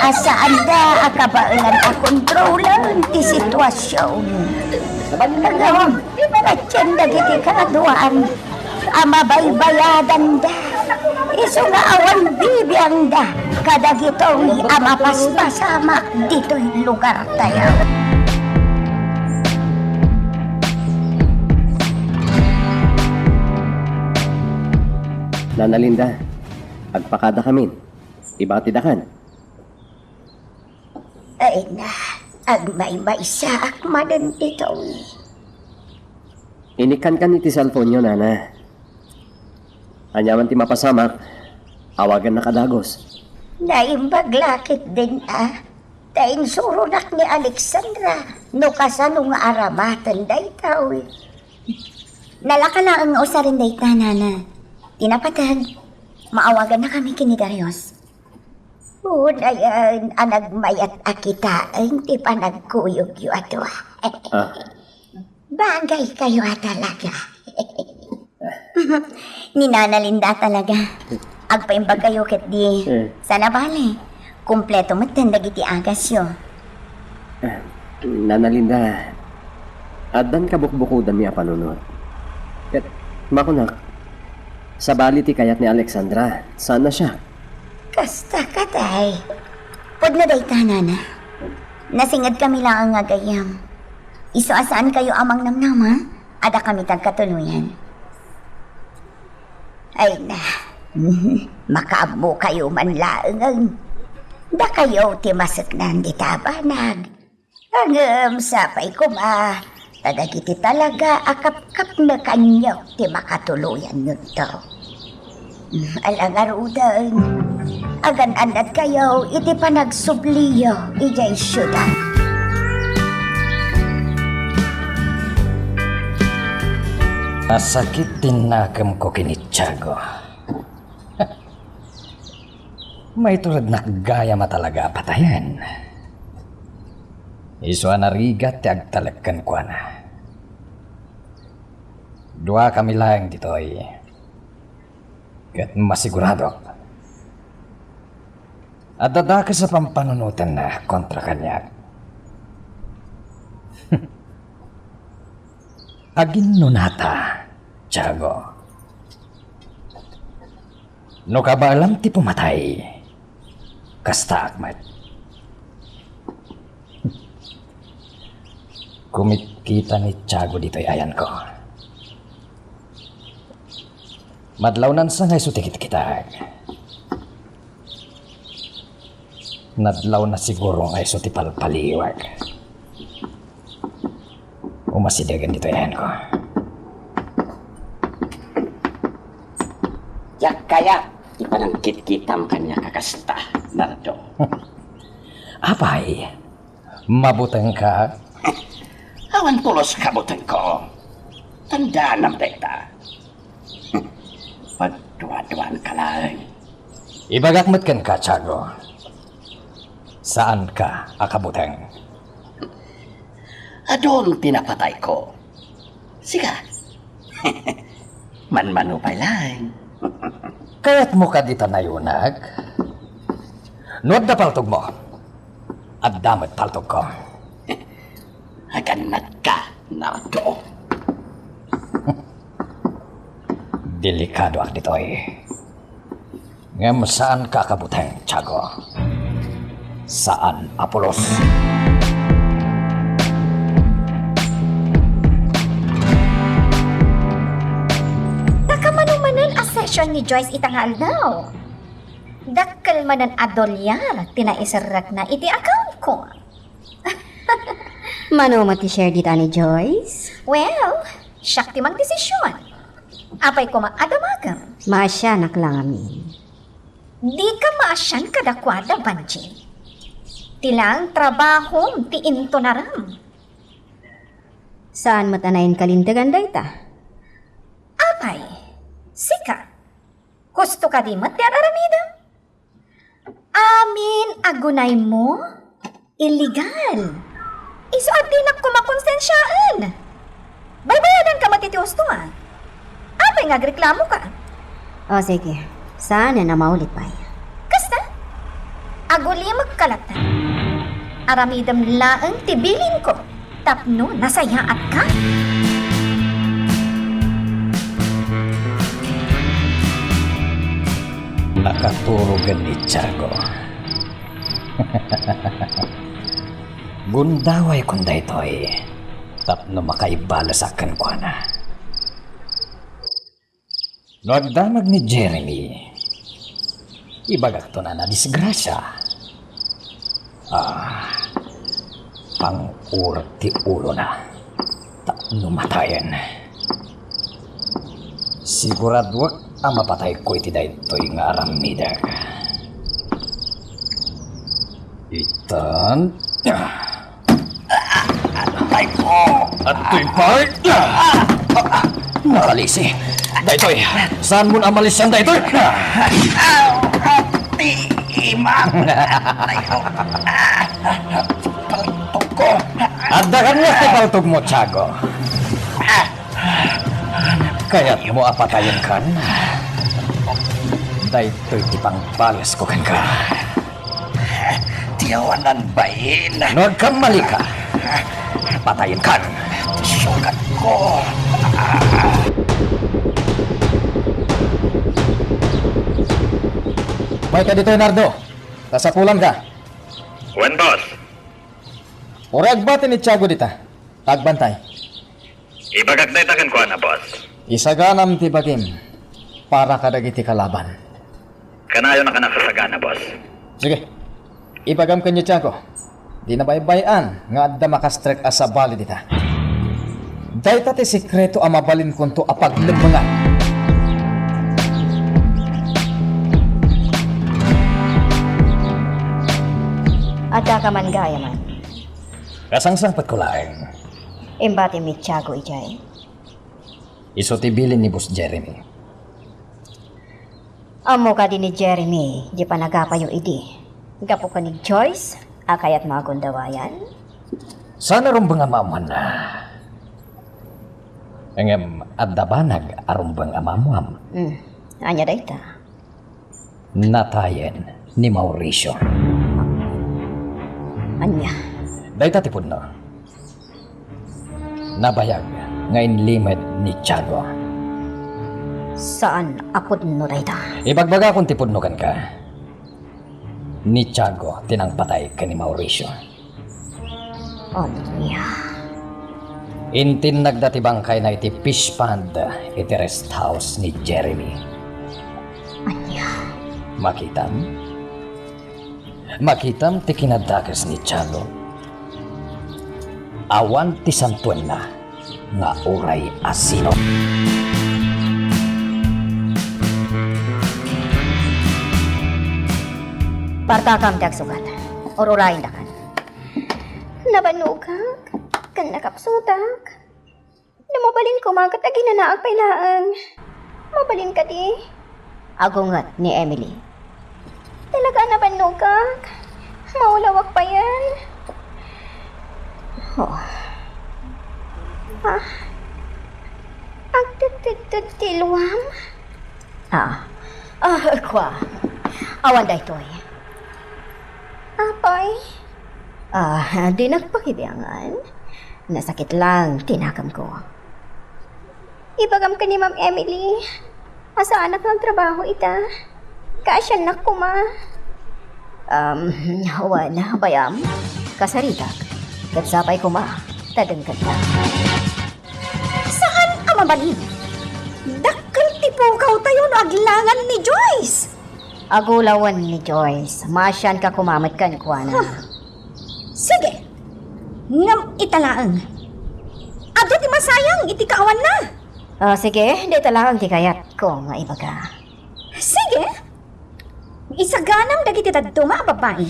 Asaan da akabailan a kontrolan ti sitwasyon. Ngam, atyan dagiti kaduan. Amabaybayadan da. Iso nga awan bibiyang da. Kadagito'y amapaspasama dito'y lugar tayo. Nanalinda, agpakada kami. Ibatidakan. Ay na, agmay-may sa akmadan dito'y. Inikan ka ni ti cellphone nyo, nana. Anyaman ti mapasamak, awagan na kadagos. Naimbaglakit din Taing surunak ni Alexandra. No kasano nga aramatan daytaw. Nalaka na ang usarin dayta, nana. Tinapatag, maawagan na kami kini Darius. Unayan, anagmayat akita, hindi pa nagkuyog yu ato. Bagay kayo talaga. Ni Nana Linda talaga. Agpaimbag kayo ket di. Sana bale. Kumpleto matanda giti agas yo. Nanalinda, adan ka bukbukudan mi a panunod. Ket, makunak, sa bali ti kayat ni Alexandra, saan na siya? Kasta katay. Pud na dayta, nana. Nasingad kami lang ang agayam. Iso asaan kayo amang namnama? Ada kami tagkatuluyan. Ay na. Makaabo kayo man laang. Da kayo ti masaknan di tabanag. Sapay ko Tadagiti talaga akap-kap na kanyo ti makatuluyan nyo to. Alangarudan, agan-anad kayo iti panagsubliyo ijay syudad. Masakit tinakam ko kini Tiago. May tulad na gaya matalaga patayan. Iswa na rigat ti agtalagkan ko na. Dua kami lang dito ay kat masigurado. At dadaka sa pampanunutan na kontra kanya. Agin nunata, Tiago. No ka ba alam ti pumatay? Kasta akmat. Kumikita ni Tiago dito'y ayan ko. Madlawnan sa ngay sutikit kita. Nadlaw na siguro ngay sutipalpaliwag. Umasidagan dito'y ayan ko. Yak kaya, ipanangkit-kitam kanya kakasta, Nardo. Apay, mabutang ka? Awan pulos kabutan ko. Tandaan ng dekta. Pagduwa-duwan ka lang. Ibagakmat kan ka, Tiago. Saan ka akabutang? Adon pinapatay ko. Siga. Manmanupay lang. Kaya't mo ka dito nayunag? Nuwag na paltog mo. At damat paltog ko. Haganat ka, Nardo. Delikado ak dito Ngam saan ka akabutang, Tiago? Saan, Apolos? Nakamanumanan a session ni Joyce itanghal daw. Dakkel manan adolyar, tinaisarak na iti account ko. Mano mati-share dita ni Joyce? Well, siyak ti mang desisyon. Apay ko maadamagan. Maasyanak lang amin. Di ka maasyan kadakwada, Banji. Tilang trabahom ti into naram. Saan matanayin kalindagan dayta? Apay, sika. Gusto ka di mat ti araramidam? Amin agunay mo? Illegal. Iso at dinak ko makonsensyaan. Baybayadan ka matitios to Apay nga reklamo ka. O sige, sana na maulit pa. Kasta? Aguli magkalata. Aramidam laang tibilin ko. Tapno nasayaat ka. Nakaturugan ni Tiago. Gundaway kung daytoy. Tapno makaibalasakan ko na. Nagdamag ni Jeremy. Ibagak to na disgrasya. Pang-urat ti ulo na. Tapno matayan. Siguradwak ang mapatay ko iti daytoy nga aramidag. Itan... Ay ko! Ato'y pare! Nakalisi! Daytoy! Saan mo na amalis yan, Daytoy? Imam! Ay ko! Paltog ko! Adagan mo ti paltog mo, Tiago. Kaya't mo apatayan kan? Daytoy ti pangbalas ko kan ka. Tiyawanan bayin! Nood kang mali ka. Patayin kan. Sugat ko! May ka dito, Nardo. Kasapulan ka. When, boss? Orag ba ni Tiago dita? Tagbantay. Ibagak na itakan ko na, boss. Isaganam ti bagim para kadagiti kalaban. Kanayo na ka nakasagana, boss. Sige. Ibagam kanyo, Tiago. Di na baybayan nga adda makastrek as sa bali dita. Dahil tati sekreto ang mabalin ko to apag lemengan. Ada ka man gaya man. Kasangsangpat ko laeng. Embate mi Tiago ijay. Isotibilin ni Boss Jeremy. Amo ka din ni Jeremy, di pa nagapayo idi. Gapo ka ni Joyce, akayat mga gundawayan. Sana rumbang amamuan na. Engem adabanag arumbang amamuam. Anya dayta. Natayen ni Mauricio. Anya. Dayta tipod no. Nabayag ngayon limit ni Tiago. Saan apod no dayta? Ibagbaga kung tipod no kan ka. Ni Tiago tinangpatay ka ni Mauricio. Anya. Intin nagdati bangkay na iti fish pond iti rest house ni Jeremy. Anya. Makitam ti kinadakas ni Tiago. Awan ti santuan na nga uray asino. Partakam ti agsugat. Orurayin dakan. Nabanukak. Kan nakapsutak. Namabalin ko magat agi na naag pailaan. Mabalin ka di. Agungat ni Emily. Talaga nabanukak. Maulawak pa yan. Oh. Agtutututiluam? Kwa. Awan da ito eh. Apay? Di nagpakibiyangan. Nasakit lang, tinakam ko. Ibagam ka ni Ma'am Emily. Asa anak ng trabaho ita? Kaasyanak ko ma. Wala, bayam. Kasaritak. Katsapay ko ma. Tadangkat na. Saan ang mabalin? Dakkel tipukaw tayo no aglangan ni Joyce. Agulawan ni Joyce. Masyan ka kumamat kan kuana. Sige. Ngam italaang. Ado ti masayang iti kaawan na. Sige, di talagang ti kayat ko nga ibaga. Sige. Isaganam dagiti tadtuma babae.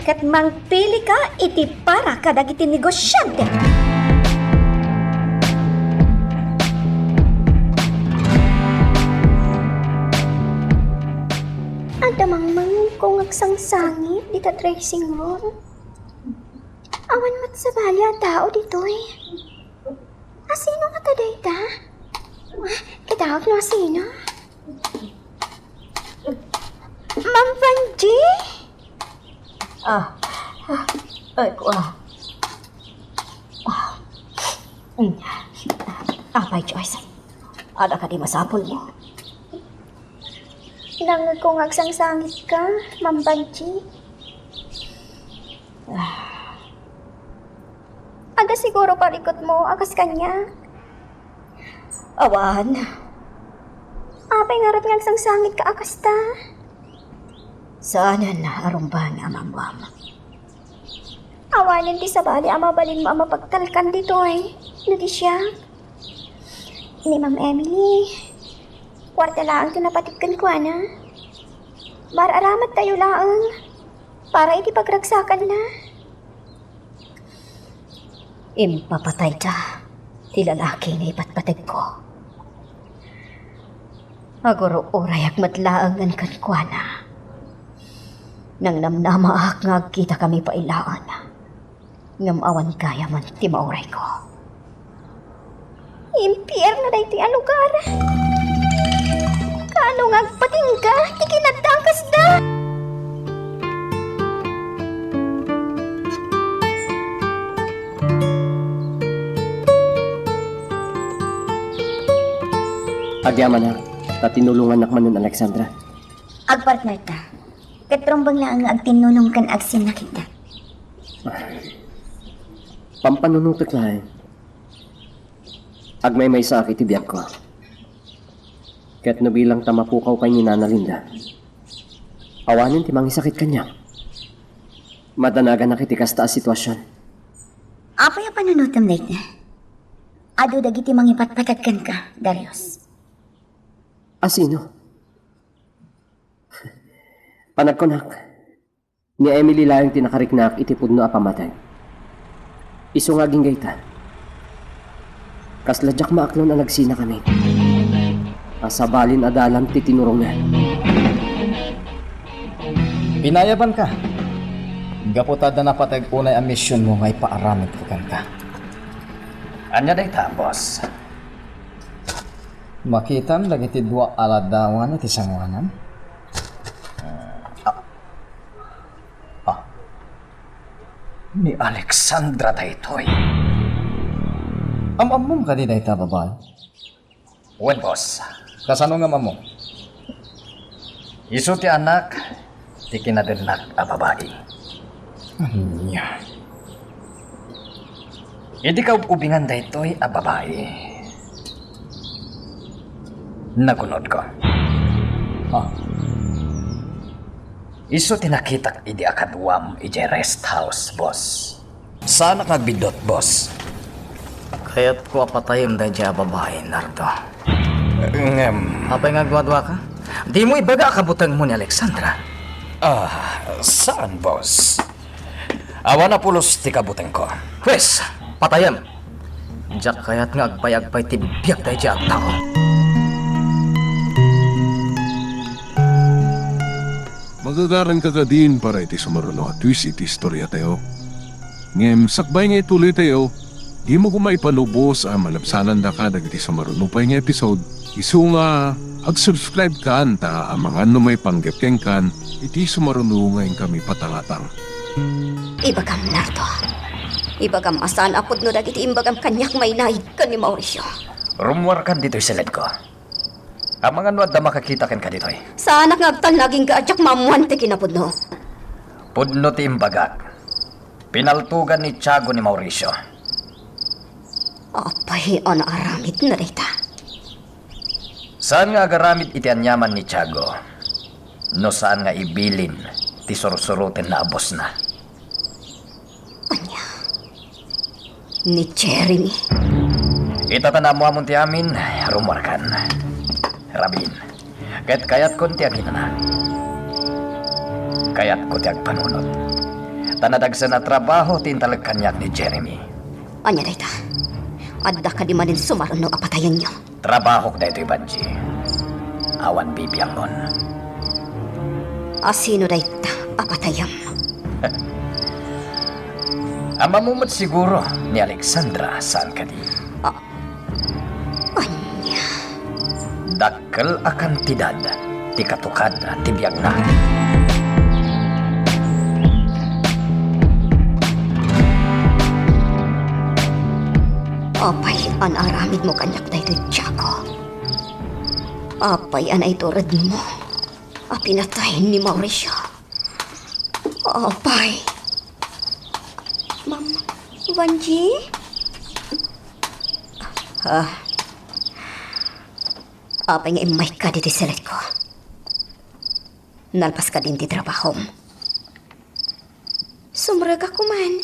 Kat mangpili ka iti para ka dagiti negosyante. Adamang kung agsangsangit dita dressing room. Awan mat sa bali ang tao dito eh. Asino ka ta dayta? Kitawag no asino? Ma'am Vanji? Apay, Joyce. Ada ka di masapol mo. Nangag kung agsangsangit ka, Ma'am Vanji. Ada siguro palikot mo, akas kanya. Awan. Apay nga rat nga agsangsangit ka, akas ta. Saanan na arumbang amamwam. Awanin di sa bali, amabalin mo ang mapagtalkan dito eh. Nadi siya. Ni Ma'am Emily. Kwarta lang ito napatikan ko, ana. Mararamat tayo lang. Para iti pagragsakan na. Impapatay ta. Ti lalaki nga ipatpatid ko. Aguro urayak matlaangan kan kuana. Nang namnamaak nga kita kami pailaan. Ngamawan kaya man ti mauray ko. Impyerno na iti lugar. Kano nga pating ka, ikinatakas da. Agyaman na, tatinulungan nakman nun Alexandra. Agpartner ta. Katrumbang lang ang agtinunong kan agsin na kita. Pampanunutok lahat. Agmay may sakit ibiyag ko. Kaya't nabilang tamapukaw kay ni Nana Linda. Awanin timang isakit kanya. Madanagan na kitikas taas sitwasyon. Apa yung panunutom late na? Ado dagiti mangipatpatatkan ka, Darius. Sino? Panagkonak. Ni Emily lang tinakariknak itipod no apamatay. Iso nga ginggayta. Kasladyak maaklon ang nagsina kami. Asabalin adalan ti tinurong na. Pinayaban ka. Gaputada na patag unay ang misyon mo ngay paaramid ko ka. Anya dayta, boss. Makitam dagiti dua aladawan iti sangwanan. Ni Alexandra daytoy. Amam ka di dayta babae. Wen, boss. Kasano nga mamo? Isu ti anak, ti kinadirnak a babae. Anya. Hindi ka ubingan daytoy a babae. Nagunod ko. Isu tinakitak idi akadwam iji rest house, boss. Sana kagbidot, boss. Kaya't ko apatayim dahil siya babae, Nardo. Apay nga gwadwa ka? Di mo ibaga kabutang mo ni Alexandra. Saan, boss? Awa na pulos ti kabutang ko. Pwes, patayim. Diyak kaya't nga agpay-agpay tibiyag dahil siya ang tao. Magagaran ka ka din para iti sumaruno at twist iti istorya tayo. Ngem, sakbay nga ituloy tayo, di mo kumaipanubos ang malapsanan da ka dagiti sumaruno pa nga episode. Isu nga, ag-subscribe ka anta ang mga may panggapkeng kan, iti sumaruno ngayon kami patangatang. Ibagam, Nardo. Ibagam asan apod no dagiti imbagam kanyak may naig ka ni Mauricio. Rumwar kan dito'y silid ko. Ang mga nuad na makakita kan ka dito'y. Sa anak nga agtal naging kaadyak mamuan ti kinapod no. Pudno ti imbagak. Pinaltugan ni Tiago ni Mauricio. Apay, ano aramid na rita. Saan nga agaramid iti anyaman ni Tiago? No saan nga ibilin ti surusurutin na abos na? Anya? Ni Jeremy. Itatana mo amon ti amin, rumor kan. Rabin, kayat kon ti agina na. Kayat ko ti agpanunod. Tanadagsan na trabaho ti intalag kanyak ni Jeremy. Anya rita. Adda ka di manin sumaruno apatayan niyo. Trabaho ko dito, Banji. Awan bibiyang mon. Asino rita apatayam. Ang mamumot siguro ni Alexandra saan ka di. Anya. Dakkel akan tidad, ti katukad, ti biyag na. Apay, an aramid mo kanyak na ito'y Tiago. Apay, an ay turad mo. Pinatayin ni Mauricio. Apay. Ma'am, Banji? Apay nga imay ka dito silit ko. Nalpas ka din di trabaho. Sumrag ako man.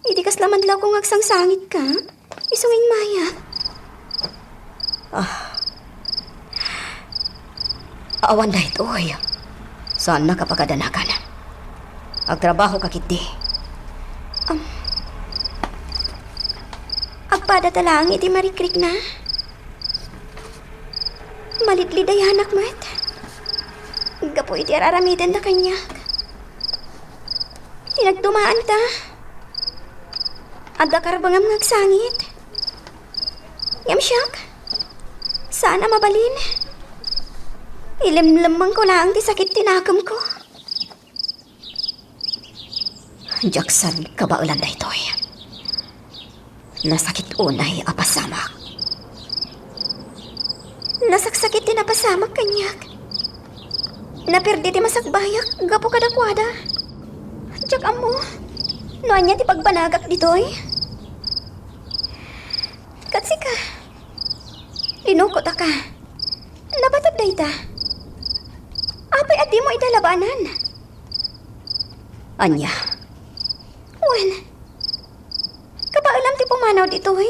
Hindi kas laman law kung agsangsangit ka. Isungin maya. Awan na ito, oy. Saan na kapagkadanakan? Agtrabaho ka kiti. Agpada talang iti marikrik na. Malitliday anak mat. Gapo iti araramitan na kanya. Tinagdumaan ta. Adda karabangam nagsangit. Yamsyak. Sana mabalin. Ilimlamang ko lang di sakit tinakam ko. Jaksan kabaulan da ito'y. Nasakit unay apasamak. Nasaksakit din apasamak kanyak. Napirdi di masakbayak gapo kadakwada. Jak amo. Noan niya ti pagbanagak dito'y. Katsi ka. Linukot ka. Nabatag da ita. Apay at di mo idalabanan. Anya. Wen. Kabaalam ti pumanaw dito'y.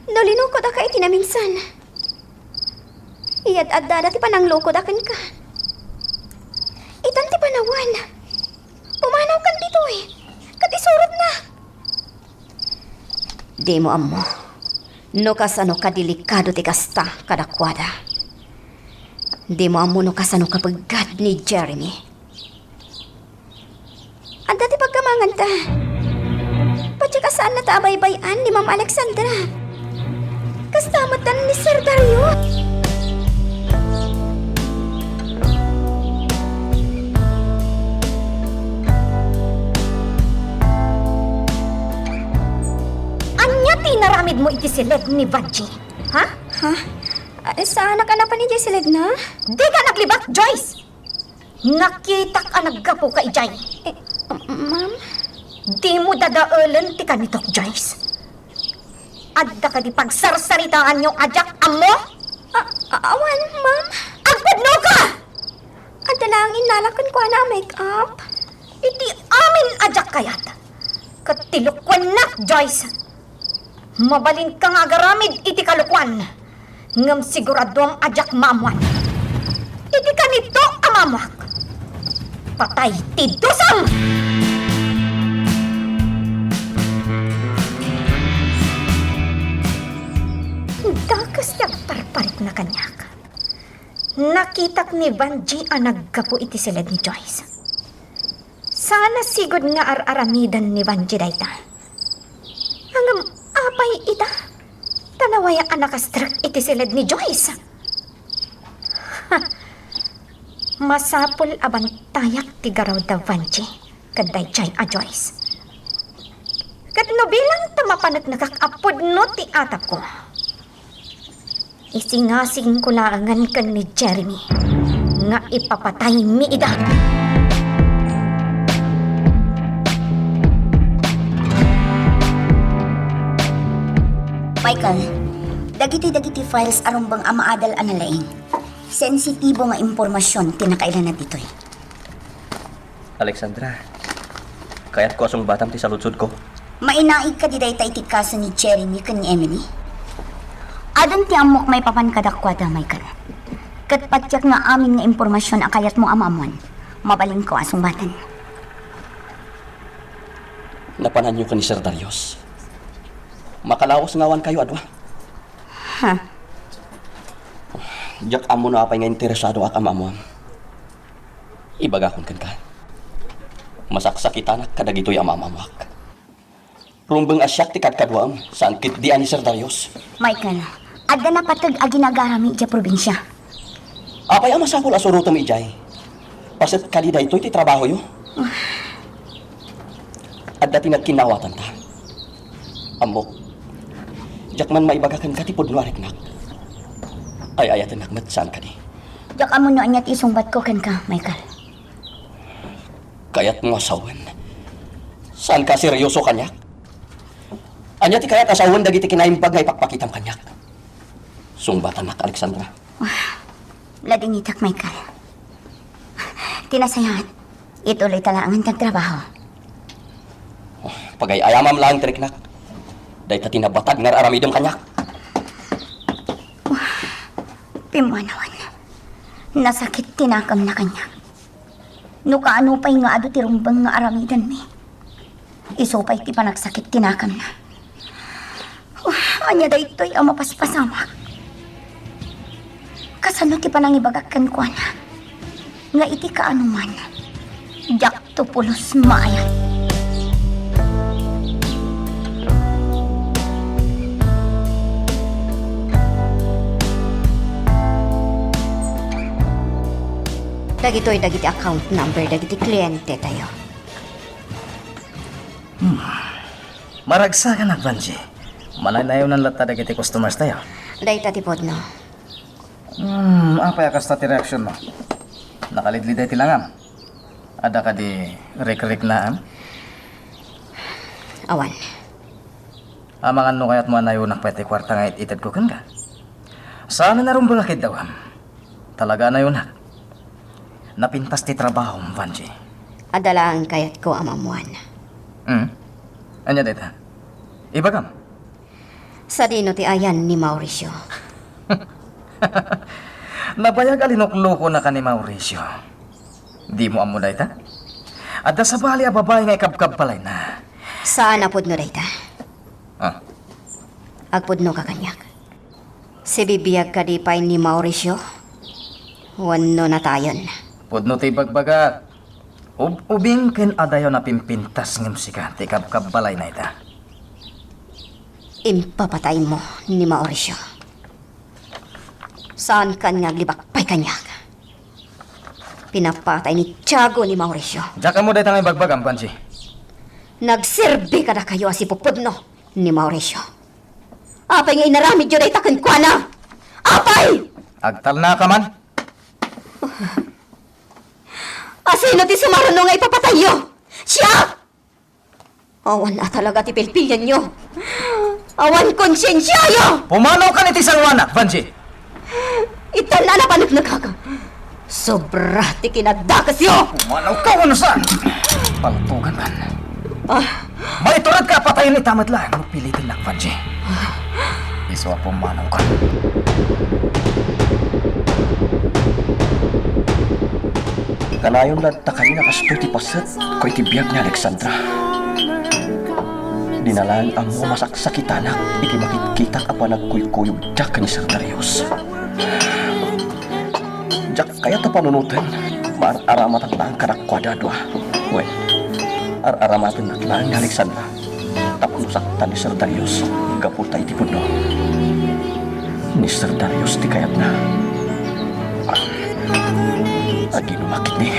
No linukod ka iti na minsan. Iyad-adda dati pa nang lukod akin ka. Itan ti panawan. Pumanaw kan dito eh. Katisurot na. Di mo amo. No kasano kadelikado ti kasta kadakwada. Di mo amo no kasano kapagad ni Jeremy. Adda ti pagkamangan ta. Patya ka saan na taabay-bayan ni Ma'am Alexandra. Kastamatan ni Sir Dario. Anya tinaramid mo iti silid ni Vanji? Ha? Ha? Saan ka na pa ni Jessilid na? Di ka naglibat, Joyce! Nakita ka naggapo ka, Ijay. Ma'am? Di mo dadaulan ti kanitok, Joyce. Adda ka di pagsarsaritaan yung ajak amo? Awan, ma'am. Agpadno ka! Adda lang inalakan ko na make-up. Iti amin ajak kayat. Katilukwan na, Joyce. Mabalin ka nga garamid iti kalukwan. Ngam sigurado ang ajak mamuan. Iti kanito amamuak. Patay ti dusam! Dakas yung parparit na kanyak. Nakitak ni Vanji ang naggapo iti silid ni Joyce. Sana sigod nga ar-aramidan ni Vanji dayta. Hanggang apay ita, tanawaya ang nakastrak iti silid ni Joyce. Masapul abantayak ti garaw da Vanji, kaday jay a Joyce. Kat no bilang tamapanat nakakapod no ti atap ko. Isingasing ko laangan kan ni Jeremy nga ipapatay mi ida. Michael, dagiti files aron bang amaadal analaing. Sensitibo nga impormasyon tinakailan na ditoy. Alexandra, kaya't ko asong batam ti saludsod ko. Mainaig ka diday ta iti kaso ni Jeremy kan ni Emily. Adon ti amok may papan kadakwada, Michael. Kat patyak nga amin nga impormasyon akayat mo amamuan. Mabaling ko asong batan. Napanan niyo ka ni Sir Darius. Makalaos ngawan kayo, adwa. Ha? Jak amo na apay nga interesado ak amamuam. Ibagakon kan ka. Masaksakitan ak kadagitoy amamuak. Rumbeng asyak ti kadkadwaam saan kit di ani Sir Darius. Michael, adda na patag a ginagarami iti probinsya. Apay ang masakol asurutom ijay. Pasit kadi daytoy ti trabaho yo. Adda ti nagkinawatan ta. Amok. Jak man maibagakan ka ti pudno ariknak. Ay ayatan nakmat saan ka di. Jak amo no anyat isungbat ko kan ka, Michael. Kayat mo asawan. Saan ka seryoso kanyak? Anya ti kayat asawan dagiti kinaimbag nga ipakpakitang kanyak. Sungbatan nak, Alexandra. Lading itak, Michael. Tinasayan, ituloy talangan kang trabaho. Pagay ayamam lang triknak. Day ta tinabatag nga aramidom kanyak. Pimuanawan. Nasakit tinakam na kanya. Nukaano pa'y nga ado tirumbang nga aramidan mi. Isupay ti panagsakit tinakam na. Anya da ito'y ang mapaspasamak. Kasano ti panangibagakan ko na. Nga iti kaanuman. Jak to pulos maayan. Dagitoy dagiti account number, dagiti kliyente tayo. Maragsa ka na, Vanji. Mananayaw ng lata dagiti customers tayo. Dayta ti podno. Apa ya kasta ti reaction mo? Nakalidliday ti langam. Ada ka di rek-rek na, Awan. Amangan no kayat mo anayo ng pwede kwarta nga ititad ko kan ka. Saan na rin bulakid daw, Talaga na yun, Napintas ti trabaho, Vanji. Adalaan kayat ko amamuan. Anya dita? Ibagam? Sa dino ti ayan ni Mauricio. Nabayag alinok-loko na ka ni Mauricio. Di mo amo dayta? At da sa bali a babae nga ikabkab palay na. Saan apod no dayta? Ah, Agpudno ka kanyak. Si bibiyag ka di pay ni Mauricio. Wano na tayon. pudno ti bagbaga. Ubing ken adayo na pimpintas ng musika ti ikabkab balay na ita. Impapatay mo ni Mauricio. Saan kan nga libak pay kanyak? Pinapatay ni Tiago ni Mauricio. Diyan mo dayta nga bagbagam, Panchi. Nagserbi ka na kayo si pupudno ni Mauricio. Apay nga inaramid yun ay takan kwa na! Apay! Agtal na ka man. Asino ti sumarunong nga ipapatay nyo? Siya! Awan na talaga ti pilpilyan nyo. Awan konsensya nyo! Pumanaw ka ni ti Salwana, Panchi. Itala na panagnaga ka. Sobra ti kinagdakas nyo! Pumanaw ka ano saan? Paltugan man. Maiturad ka patayin ni tamad lang. Pilitin lang, Panchi. Iswa pumanaw ka. Kanayon lang takay na kasto ti paset ko'y tibiyag ni Alexandra. Dinalaan ang mo masaksakitanak iti makitkitak apa nagkuykuyog jak ni Sir Darius. Jak kaya ta panunutan maaramatan lang karakwadadwa. Well, aramatan at lang ni Alexandra. Tapos saktan ni Sir Darius gaputay ti puno. Ni Sir Darius ti kayat na. Agi lumakit ni.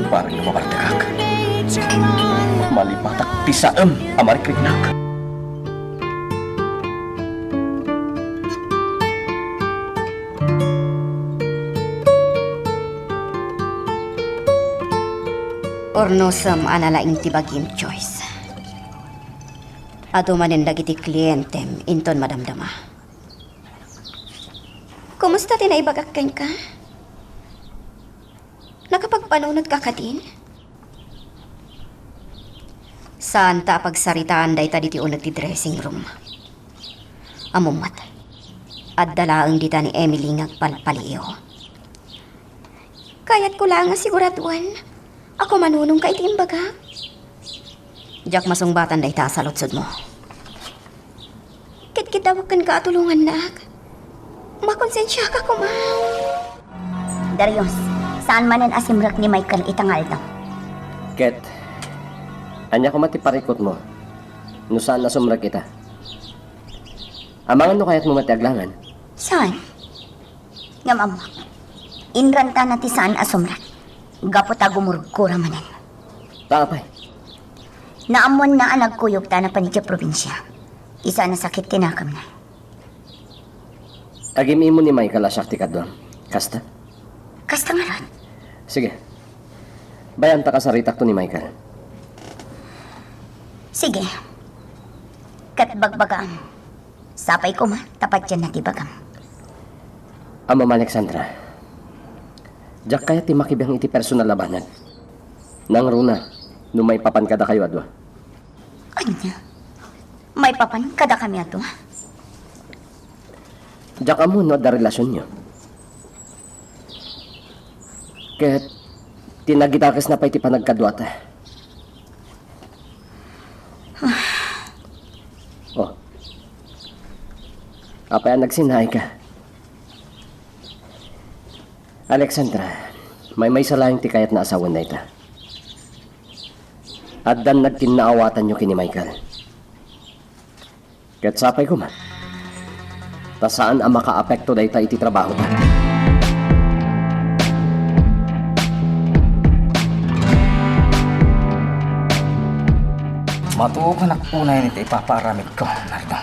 Parang lumabartakak. Malipatak tisaem amari kriknak. Ornosam analaing tibagim choice. Ato manin dagiti kliyentem inton madamdama. Kumusta tinaibagakkan ka? Nakapagpanunod ka din? Saan ta pagsaritaan day ta diti unag ti dressing room? Amumat. At dalaang dita ni Emily ngagpalpaliyo. Kaya't ko lang nga siguraduan. Ako manunong ka iti imbaga. Diyak masungbatan day ta sa lotsod mo. Kit-kitawakan ka atulungan na. Makonsensya ka kuma. Darius, saan manan asimrak ni Michael itangal daw? Ket, anya ko matiparikot mo. No saan na sumrag kita? Amangan no kaya't mo matiaglangan? Saan? Nga mama, inranta na ti saan asumrak. Gapot agumurgura manan. Taapay. Naamon na ang nagkuyog ta na panitya probinsya. Isa na sakit tinakam na. Agimi mo ni Michael asyak ti kadwa. Kasta? Kasta nga ron. Sige. Bayan ta ka sa ritak to ni Michael. Sige. Katbagbagaan. Sapay ko ma, tapat yan na tibagam. Mama Alexandra. Diyak kaya ti makibiyang iti personal labanan. Nang runa, no may papan kada kayo adwa. Anya? May papan kada kami ato. Diyak amo no da relasyon nyo. Ket tinagitakas na pa iti panagkadwata. Oh. Apay ang nagsinay ka. Alexandra, may salayang ti kayat na asawan na ita. At dan nagkinaawatan nyo kini Michael. Ket sapay ko man. Ta saan ang maka-apekto da ita iti trabaho ta? Matuo ka nakunay nito ipaparamid ko, Nardo.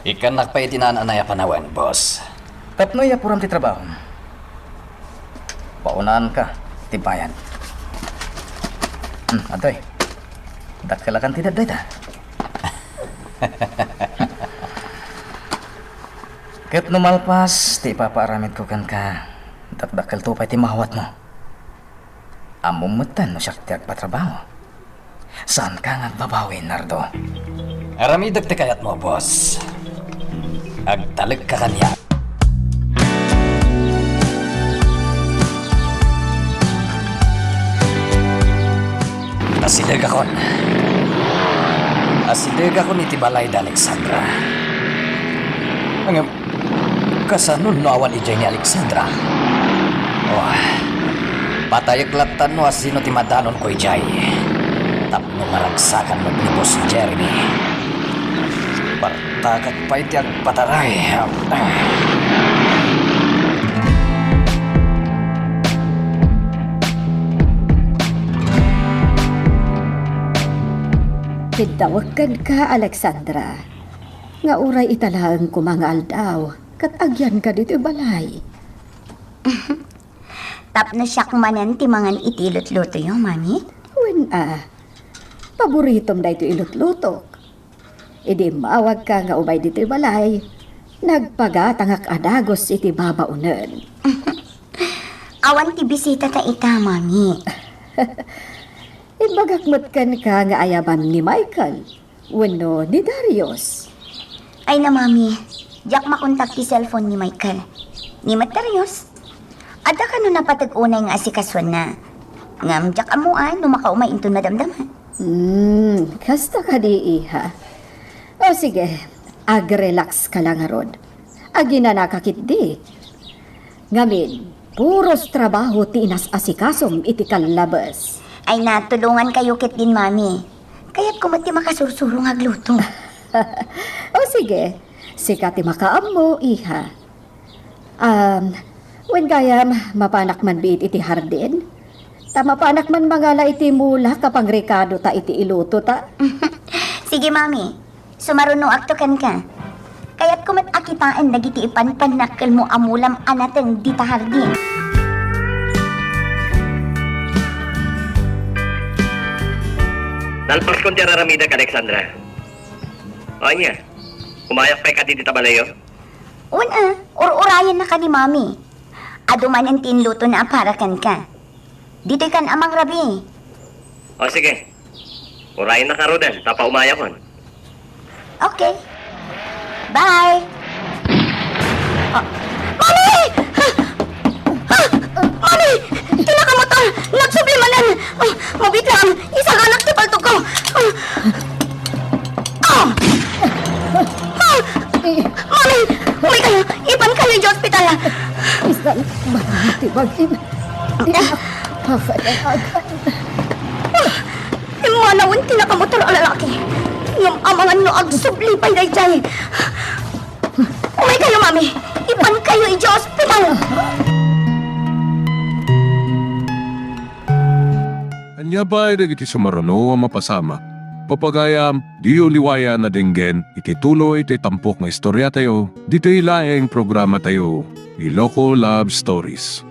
Ikan nagpaitinaan anaya panawan, boss. Tapno iya puram ti trabaho. Paunaan ka, tibayan. Adoy. Dakalakan tidak dayta. Ket numalpas, ti paparamid ko kan ka. Dakdakal to pa ti mahawat mo. Amumutan mo siya tiyak patrabaho. Saan ka nga babawin, Nardo? Aramidag ti kayat mo, boss. Agtalag ka kanya. Asidag akon. Asidag akon iti balay da Alexandra. Ang kasanun no awan ijay ni Alexandra. Oh, patayag latan no asino ti madanon ko ijay. Tapno maragsakan mo ni Boss Jeremy. Partagat pa iti agpataray. Pidawagan ka, Alexandra. Nga uray italaang kumangal daw, kat agyan ka dito balay. Tapno siya kumanan ti mangan itilot-luto yung mami. Wen paboritom da ito ilutlutok. Idi mawag ka nga ubay dito balay, nagpagatangak adagos iti babaunan. Awan ti bisita ta ita, mami. Ibagakmat kan ka nga ayaban ni Michael, wano ni Darius. Ay na, mami. Diyak makontak ti cellphone ni Michael. Ni Matarios. Ada ka no napatag-unay nga asikaswan na. Ngam, diyak amuan no makaumay into na damdaman. Kasta ka di iha. O sige, ag-relax ka lang arod. Agi na nakakit di. Ngamin, puros trabaho ti inas asikasom iti kalabas. Ay natulungan kayo kit din, mami. Kaya't kumati makasursuro nga gluto. O sige, sikati makaam mo, iha. When kaya mapanak man biit iti hardin, ta mapanak man mangala iti mula kapang rekado ta iti iluto ta. Sige, mami. Sumaruno akto kan ka. Kaya't kumat akitaan nagiti ipanpanakal mo amulam anateng dita hardin. Nalpas kong tiraramida ka, Alexandra. O niya, umayak pa ka dito balayo? Una, urayan na ka ni mami. Aduman ang tinluto na aparakan ka. Dito'y kan amang rabi. O sige, urayan na ka rodan, tapa umayak kon. Okay. Bye! Mami! Mami! Kinakamotor! Nagsublimanan! Mabit lang! Isang anak ti palto ko! Mami! Uwi kayo! Ipan kayo sa ospital! Isang matibagin. Pafadagan. Imanawin tinakamotor ang lalaki. Yung amangan no agsublipay day jay. Uwi kayo, mami! Ipan kayo sa ospital! Anya ba iti sumarano ang mapasama? Papagayam, di uliwaya na dinggen, iti tuloy iti tampok nga istorya tayo, dito ilaing programa tayo, Iloko Love Stories.